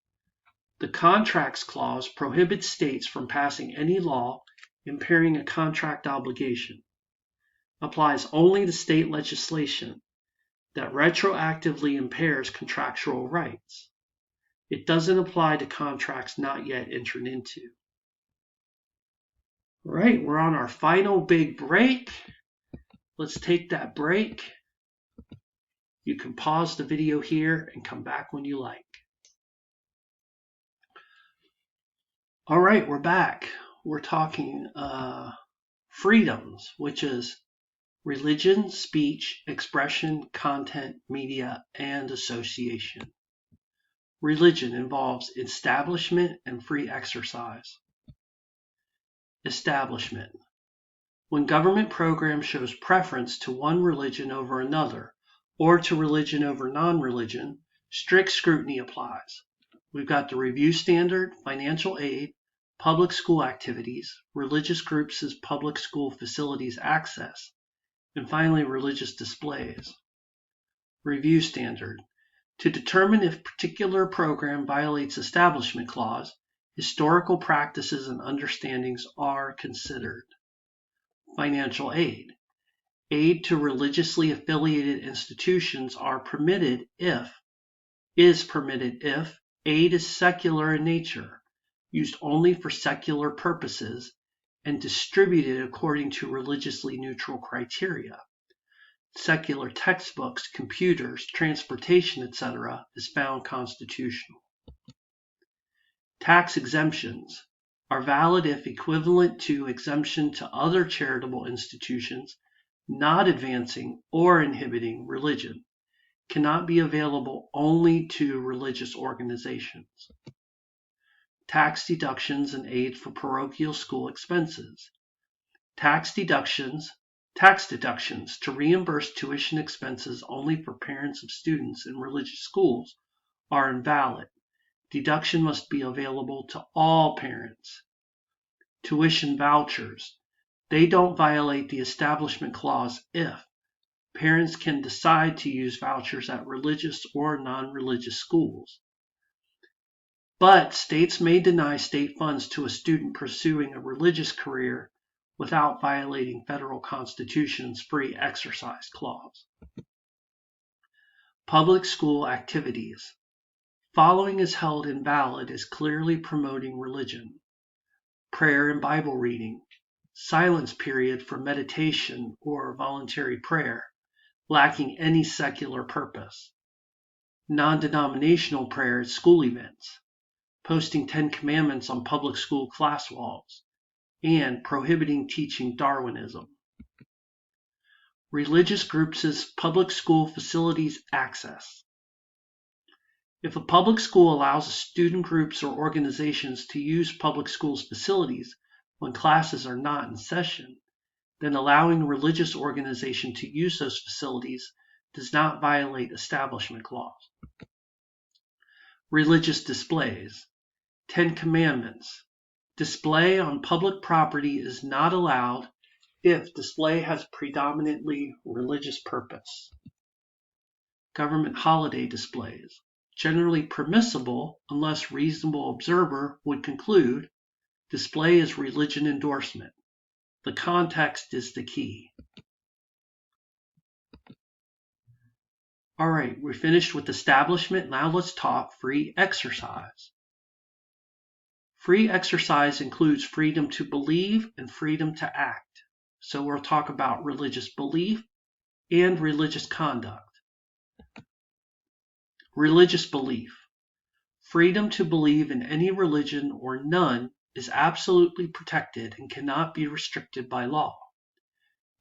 The Contracts Clause prohibits states from passing any law impairing a contract obligation. Applies only to state legislation that retroactively impairs contractual rights. It doesn't apply to contracts not yet entered into. All right, we're on our final big break. Let's take that break. You can pause the video here and come back when you like. All right, we're back. We're talking freedoms, which is religion, speech, expression, content, media, and association. Religion involves establishment and free exercise. Establishment. When government program shows preference to one religion over another, or to religion over non-religion, strict scrutiny applies. We've got the review standard, financial aid, public school activities, religious groups as public school facilities access, and finally religious displays. Review standard. To determine if particular program violates establishment clause, historical practices and understandings are considered. Financial aid. Aid to religiously affiliated institutions is permitted if aid is secular in nature, used only for secular purposes, and distributed according to religiously neutral criteria. Secular textbooks, computers, transportation, etc. is found constitutional. Tax exemptions are valid if equivalent to exemption to other charitable institutions not advancing or inhibiting religion, cannot be available only to religious organizations. Tax deductions and aid for parochial school expenses. Tax deductions to reimburse tuition expenses only for parents of students in religious schools are invalid. Deduction must be available to all parents. Tuition vouchers. They don't violate the Establishment Clause if parents can decide to use vouchers at religious or non-religious schools. But states may deny state funds to a student pursuing a religious career without violating federal Constitution's free exercise clause. Public school activities. Following is held invalid as clearly promoting religion. Prayer and Bible reading. Silence period for meditation or voluntary prayer, lacking any secular purpose. Non-denominational prayer at school events. Posting 10 Commandments on public school class walls, and prohibiting teaching Darwinism. Religious groups' public school facilities access. If a public school allows student groups or organizations to use public schools facilities when classes are not in session, then allowing a religious organization to use those facilities does not violate establishment clause. Religious displays. 10 Commandments. Display on public property is not allowed if display has predominantly religious purpose. Government holiday displays. Generally permissible unless reasonable observer would conclude display is religion endorsement. The context is the key. All right, we're finished with establishment. Now let's talk free exercise. Free exercise includes freedom to believe and freedom to act. So we'll talk about religious belief and religious conduct. Religious belief. Freedom to believe in any religion or none is absolutely protected and cannot be restricted by law.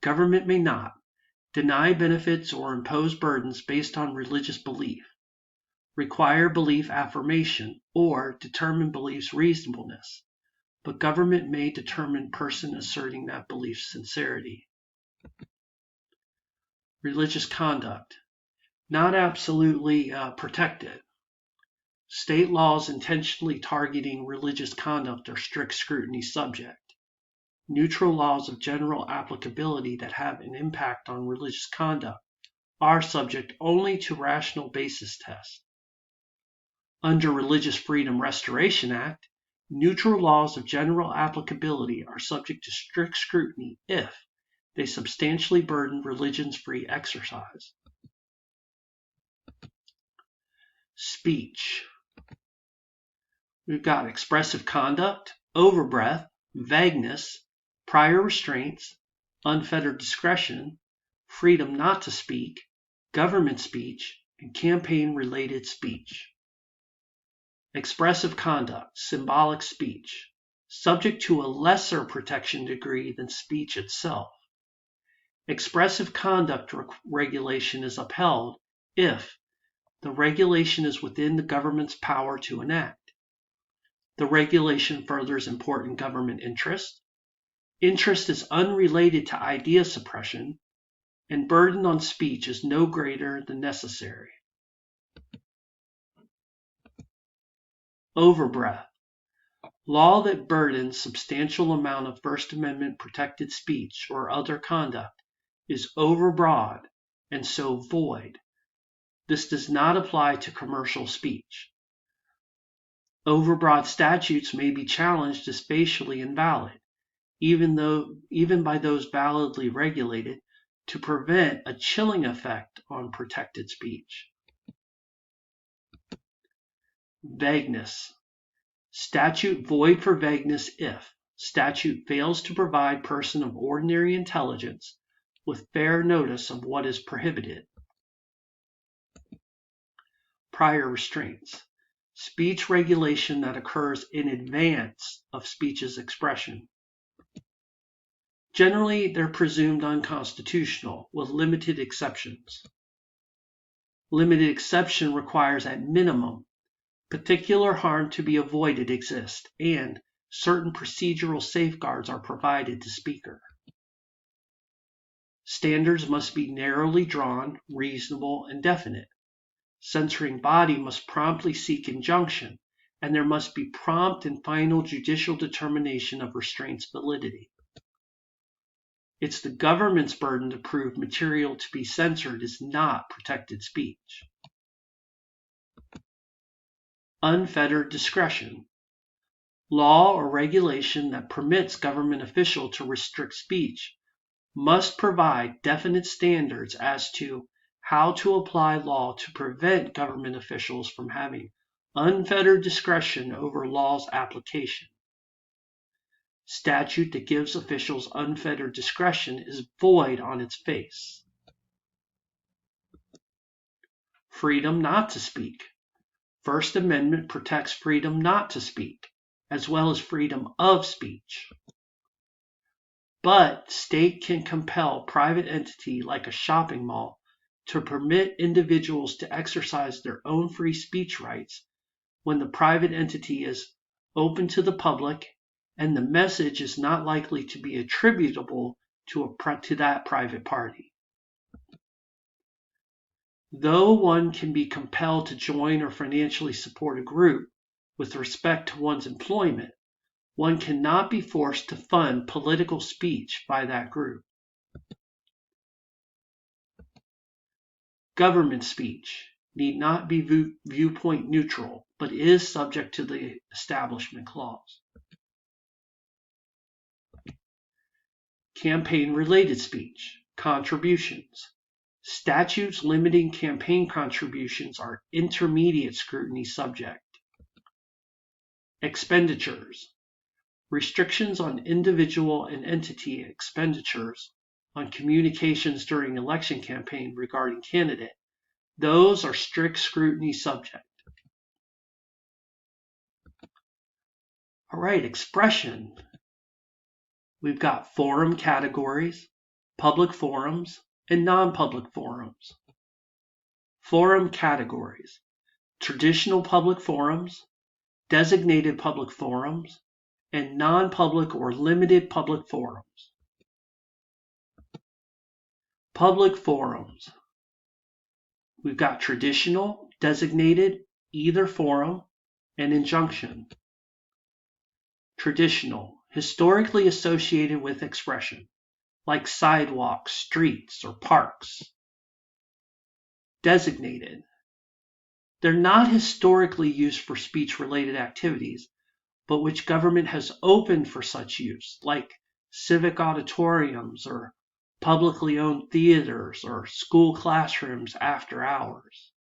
Government may not deny benefits or impose burdens based on religious belief, require belief affirmation, or determine belief's reasonableness, but government may determine person asserting that belief's sincerity. Religious conduct. Not absolutely protected. State laws intentionally targeting religious conduct are strict scrutiny subject. Neutral laws of general applicability that have an impact on religious conduct are subject only to rational basis tests. Under Religious Freedom Restoration Act, neutral laws of general applicability are subject to strict scrutiny if they substantially burden religion's free exercise. Speech. We've got expressive conduct, overbreath, vagueness, prior restraints, unfettered discretion, freedom not to speak, government speech, and campaign-related speech. Expressive conduct, symbolic speech, subject to a lesser protection degree than speech itself. Expressive conduct regulation is upheld if the regulation is within the government's power to enact. The regulation furthers important government interest. Interest is unrelated to idea suppression, and burden on speech is no greater than necessary. Overbreath. Law that burdens substantial amount of First Amendment protected speech or other conduct is overbroad and so void. This does not apply to commercial speech. Overbroad statutes may be challenged as facially invalid, even by those validly regulated, to prevent a chilling effect on protected speech. Vagueness. Statute void for vagueness if statute fails to provide person of ordinary intelligence with fair notice of what is prohibited. Prior restraints. Speech regulation that occurs in advance of speech's expression. Generally, they're presumed unconstitutional, with limited exceptions. Limited exception requires, at minimum, particular harm to be avoided exists, and certain procedural safeguards are provided to speaker. Standards must be narrowly drawn, reasonable, and definite. Censoring body must promptly seek injunction, and there must be prompt and final judicial determination of restraint's validity. It's the government's burden to prove material to be censored is not protected speech. Unfettered discretion. Law or regulation that permits government official to restrict speech must provide definite standards as to how to apply law to prevent government officials from having unfettered discretion over law's application. Statute that gives officials unfettered discretion is void on its face. Freedom not to speak. First Amendment protects freedom not to speak, as well as freedom of speech. But state can compel private entity like a shopping mall to permit individuals to exercise their own free speech rights when the private entity is open to the public and the message is not likely to be attributable to that private party. Though one can be compelled to join or financially support a group with respect to one's employment, one cannot be forced to fund political speech by that group. Government speech need not be viewpoint neutral, but is subject to the Establishment Clause. Campaign-related speech, contributions. Statutes limiting campaign contributions are intermediate scrutiny subject. Expenditures. Restrictions on individual and entity expenditures on communications during election campaign regarding candidate. Those are strict scrutiny subject. All right, expression. We've got forum categories, public forums, and non-public forums. Forum categories: traditional public forums, designated public forums, and non-public or limited public forums. Public forums. We've got traditional, designated, either forum, and injunction. Traditional, historically associated with expression, like sidewalks, streets, or parks. Designated. They're not historically used for speech-related activities, but which government has opened for such use, like civic auditoriums or publicly owned theaters or school classrooms after hours.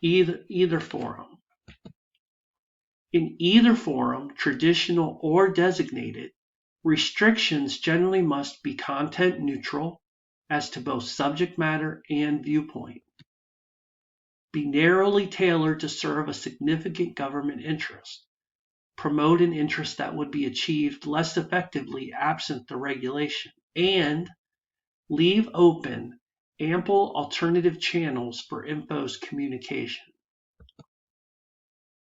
Either forum. In either forum, traditional or designated, restrictions generally must be content neutral as to both subject matter and viewpoint. Be narrowly tailored to serve a significant government interest. Promote an interest that would be achieved less effectively absent the regulation, and leave open ample alternative channels for info's communication.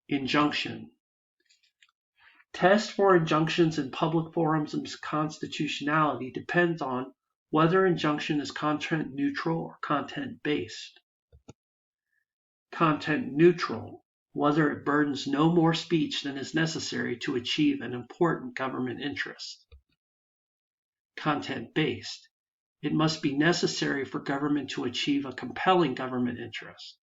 Injunction. Test for injunctions in public forums and constitutionality depends on whether injunction is content neutral or content based. Content neutral, whether it burdens no more speech than is necessary to achieve an important government interest. Content-based, it must be necessary for government to achieve a compelling government interest.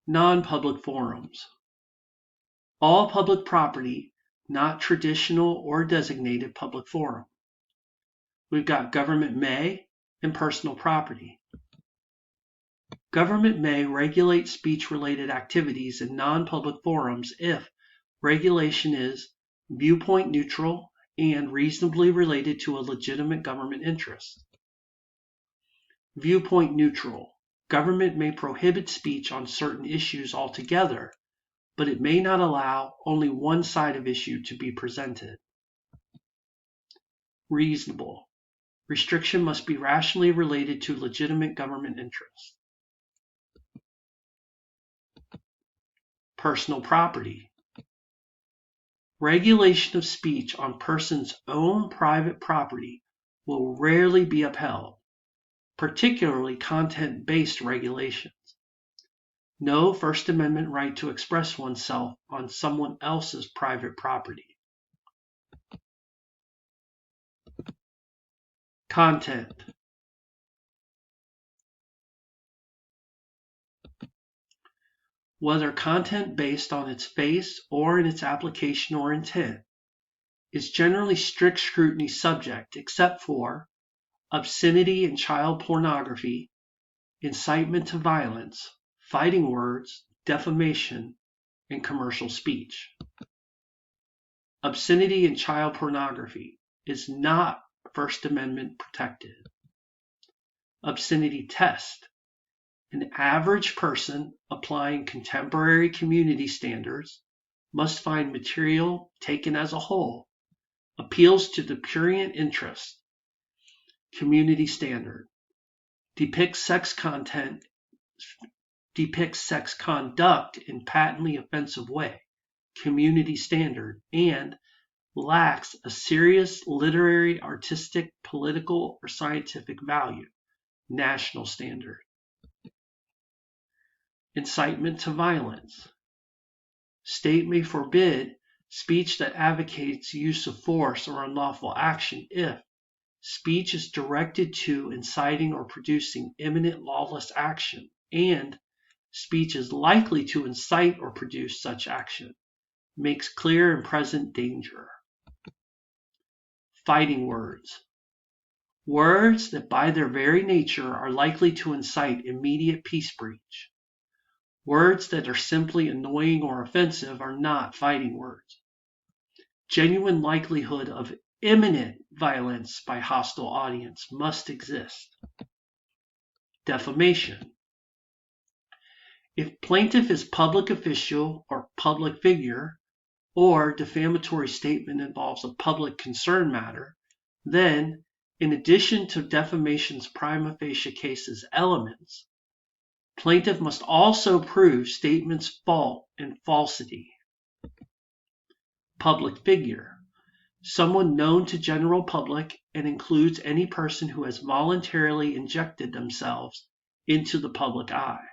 Non-public forums. All public property, not traditional or designated public forum. We've got government may and personal property. Government may regulate speech-related activities in non-public forums if regulation is viewpoint neutral and reasonably related to a legitimate government interest. Viewpoint neutral. Government may prohibit speech on certain issues altogether, but it may not allow only one side of issue to be presented. Reasonable. Restriction must be rationally related to legitimate government interest. Personal property. Regulation of speech on person's own private property will rarely be upheld, particularly content-based regulations. No First Amendment right to express oneself on someone else's private property. Content. Whether content based on its face or in its application or intent is generally strict scrutiny subject except for obscenity and child pornography, incitement to violence, fighting words, defamation, and commercial speech. Obscenity and child pornography is not First Amendment protected. Obscenity test. An average person applying contemporary community standards must find material taken as a whole appeals to the prurient interest, community standard, depicts sex conduct in patently offensive way, community standard, and lacks a serious literary, artistic, political, or scientific value, national standard. Incitement to violence. State may forbid speech that advocates use of force or unlawful action if speech is directed to inciting or producing imminent lawless action, and speech is likely to incite or produce such action, makes clear and present danger. Fighting words. Words that by their very nature are likely to incite immediate peace breach. Words that are simply annoying or offensive are not fighting words. Genuine likelihood of imminent violence by hostile audience must exist. Defamation. If plaintiff is public official or public figure, or defamatory statement involves a public concern matter, then, in addition to defamation's prima facie cases elements, plaintiff must also prove statement's fault and falsity. Public figure. Someone known to general public and includes any person who has voluntarily injected themselves into the public eye.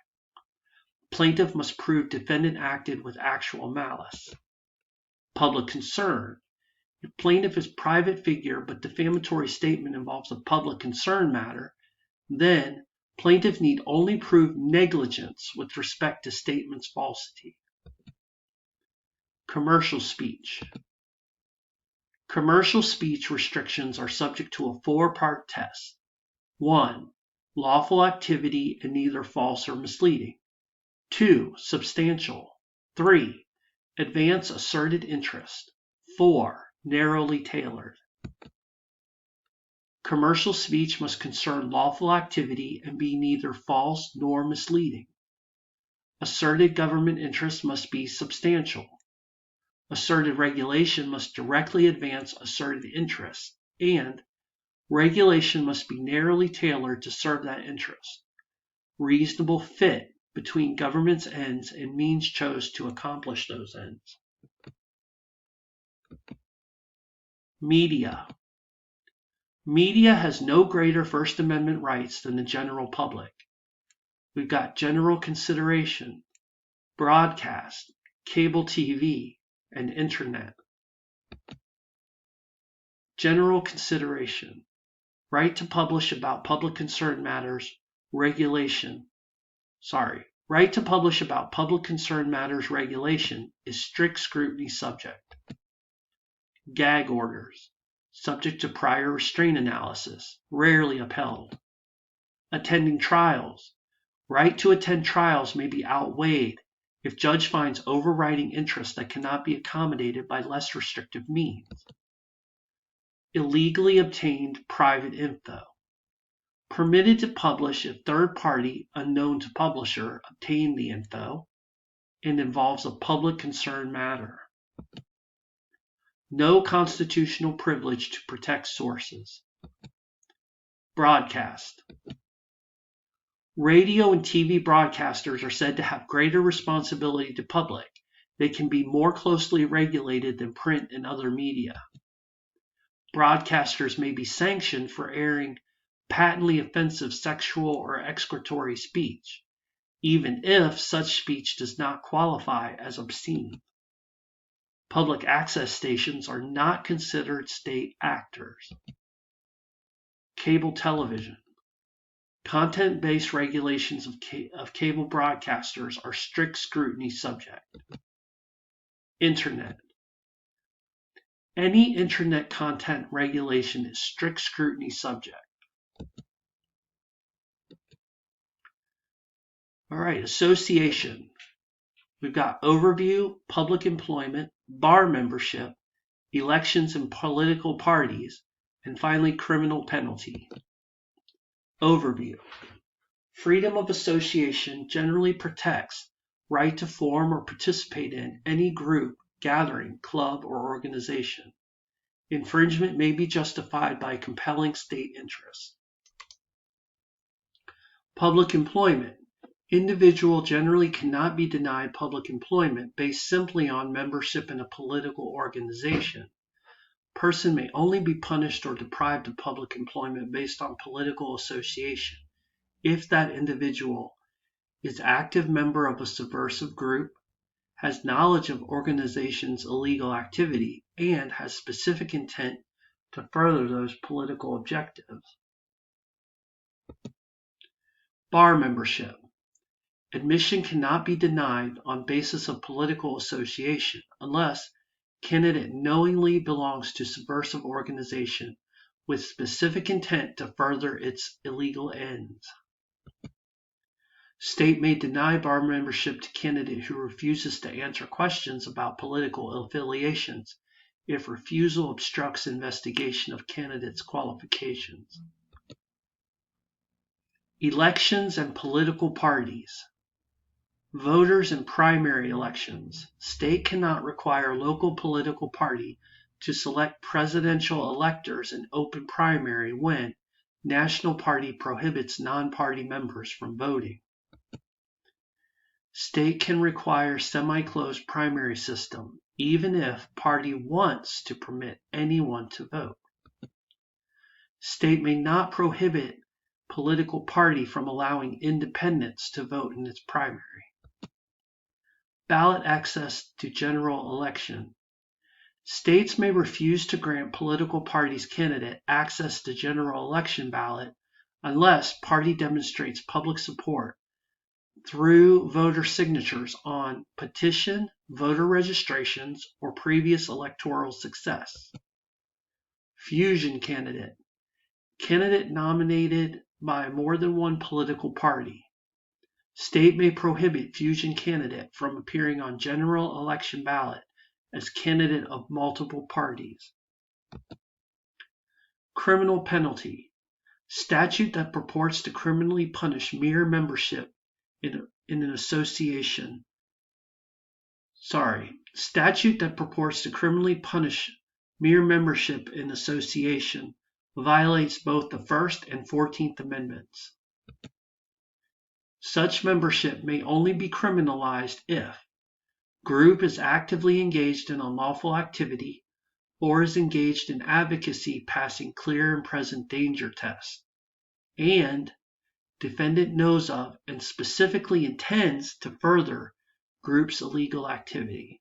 Plaintiff must prove defendant acted with actual malice. Public concern. If plaintiff is private figure but defamatory statement involves a public concern matter, then plaintiff need only prove negligence with respect to statement's falsity. Commercial speech. Commercial speech restrictions are subject to a four-part test. 1. Lawful activity and neither false or misleading. 2. Substantial. 3. Advance asserted interest. 4. Narrowly tailored. Commercial speech must concern lawful activity and be neither false nor misleading. Asserted government interest must be substantial. Asserted regulation must directly advance asserted interest, and regulation must be narrowly tailored to serve that interest. Reasonable fit between government's ends and means chose to accomplish those ends. Media. Media has no greater First Amendment rights than the general public. We've got general consideration, broadcast, cable TV, and internet. General consideration. Right to publish about public concern matters, regulation. Right to publish about public concern matters regulation is strict scrutiny subject. Gag orders. Subject to prior restraint analysis, rarely upheld. Attending trials. Right to attend trials may be outweighed if judge finds overriding interest that cannot be accommodated by less restrictive means. Illegally obtained private info. Permitted to publish if third party, unknown to publisher, obtained the info and involves a public concern matter. No constitutional privilege to protect sources. Broadcast. Radio and TV broadcasters are said to have greater responsibility to public. They can be more closely regulated than print and other media. Broadcasters may be sanctioned for airing patently offensive sexual or excretory speech, even if such speech does not qualify as obscene. Public access stations are not considered state actors. Cable television. Content-based regulations of cable broadcasters are strict scrutiny subject. Internet. Any internet content regulation is strict scrutiny subject. All right, association. We've got overview, public employment, bar membership, elections and political parties, and finally criminal penalty. Overview. Freedom of association generally protects right to form or participate in any group, gathering, club, or organization. Infringement may be justified by compelling state interest. Public employment. Individual generally cannot be denied public employment based simply on membership in a political organization. Person may only be punished or deprived of public employment based on political association if that individual is active member of a subversive group, has knowledge of organization's illegal activity, and has specific intent to further those political objectives. Bar membership. Admission cannot be denied on basis of political association unless candidate knowingly belongs to subversive organization with specific intent to further its illegal ends. State may deny bar membership to candidate who refuses to answer questions about political affiliations if refusal obstructs investigation of candidate's qualifications. Elections and political parties. Voters in primary elections. State cannot require local political party to select presidential electors in open primary when national party prohibits non-party members from voting. State can require semi-closed primary system even if party wants to permit anyone to vote. State may not prohibit political party from allowing independents to vote in its primary. Ballot access to general election. States may refuse to grant political party's candidate access to general election ballot unless party demonstrates public support through voter signatures on petition, voter registrations, or previous electoral success. Fusion candidate. Candidate nominated by more than one political party. State may prohibit fusion candidate from appearing on general election ballot as candidate of multiple parties. Criminal penalty. Statute that purports to criminally punish mere membership in an association. Statute that purports to criminally punish mere membership in association violates both the First and 14th Amendments. Such membership may only be criminalized if group is actively engaged in unlawful activity or is engaged in advocacy passing clear and present danger tests, and defendant knows of and specifically intends to further group's illegal activity.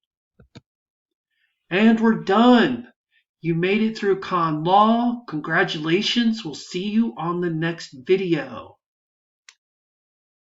And we're done! You made it through con law. Congratulations. We'll see you on the next video.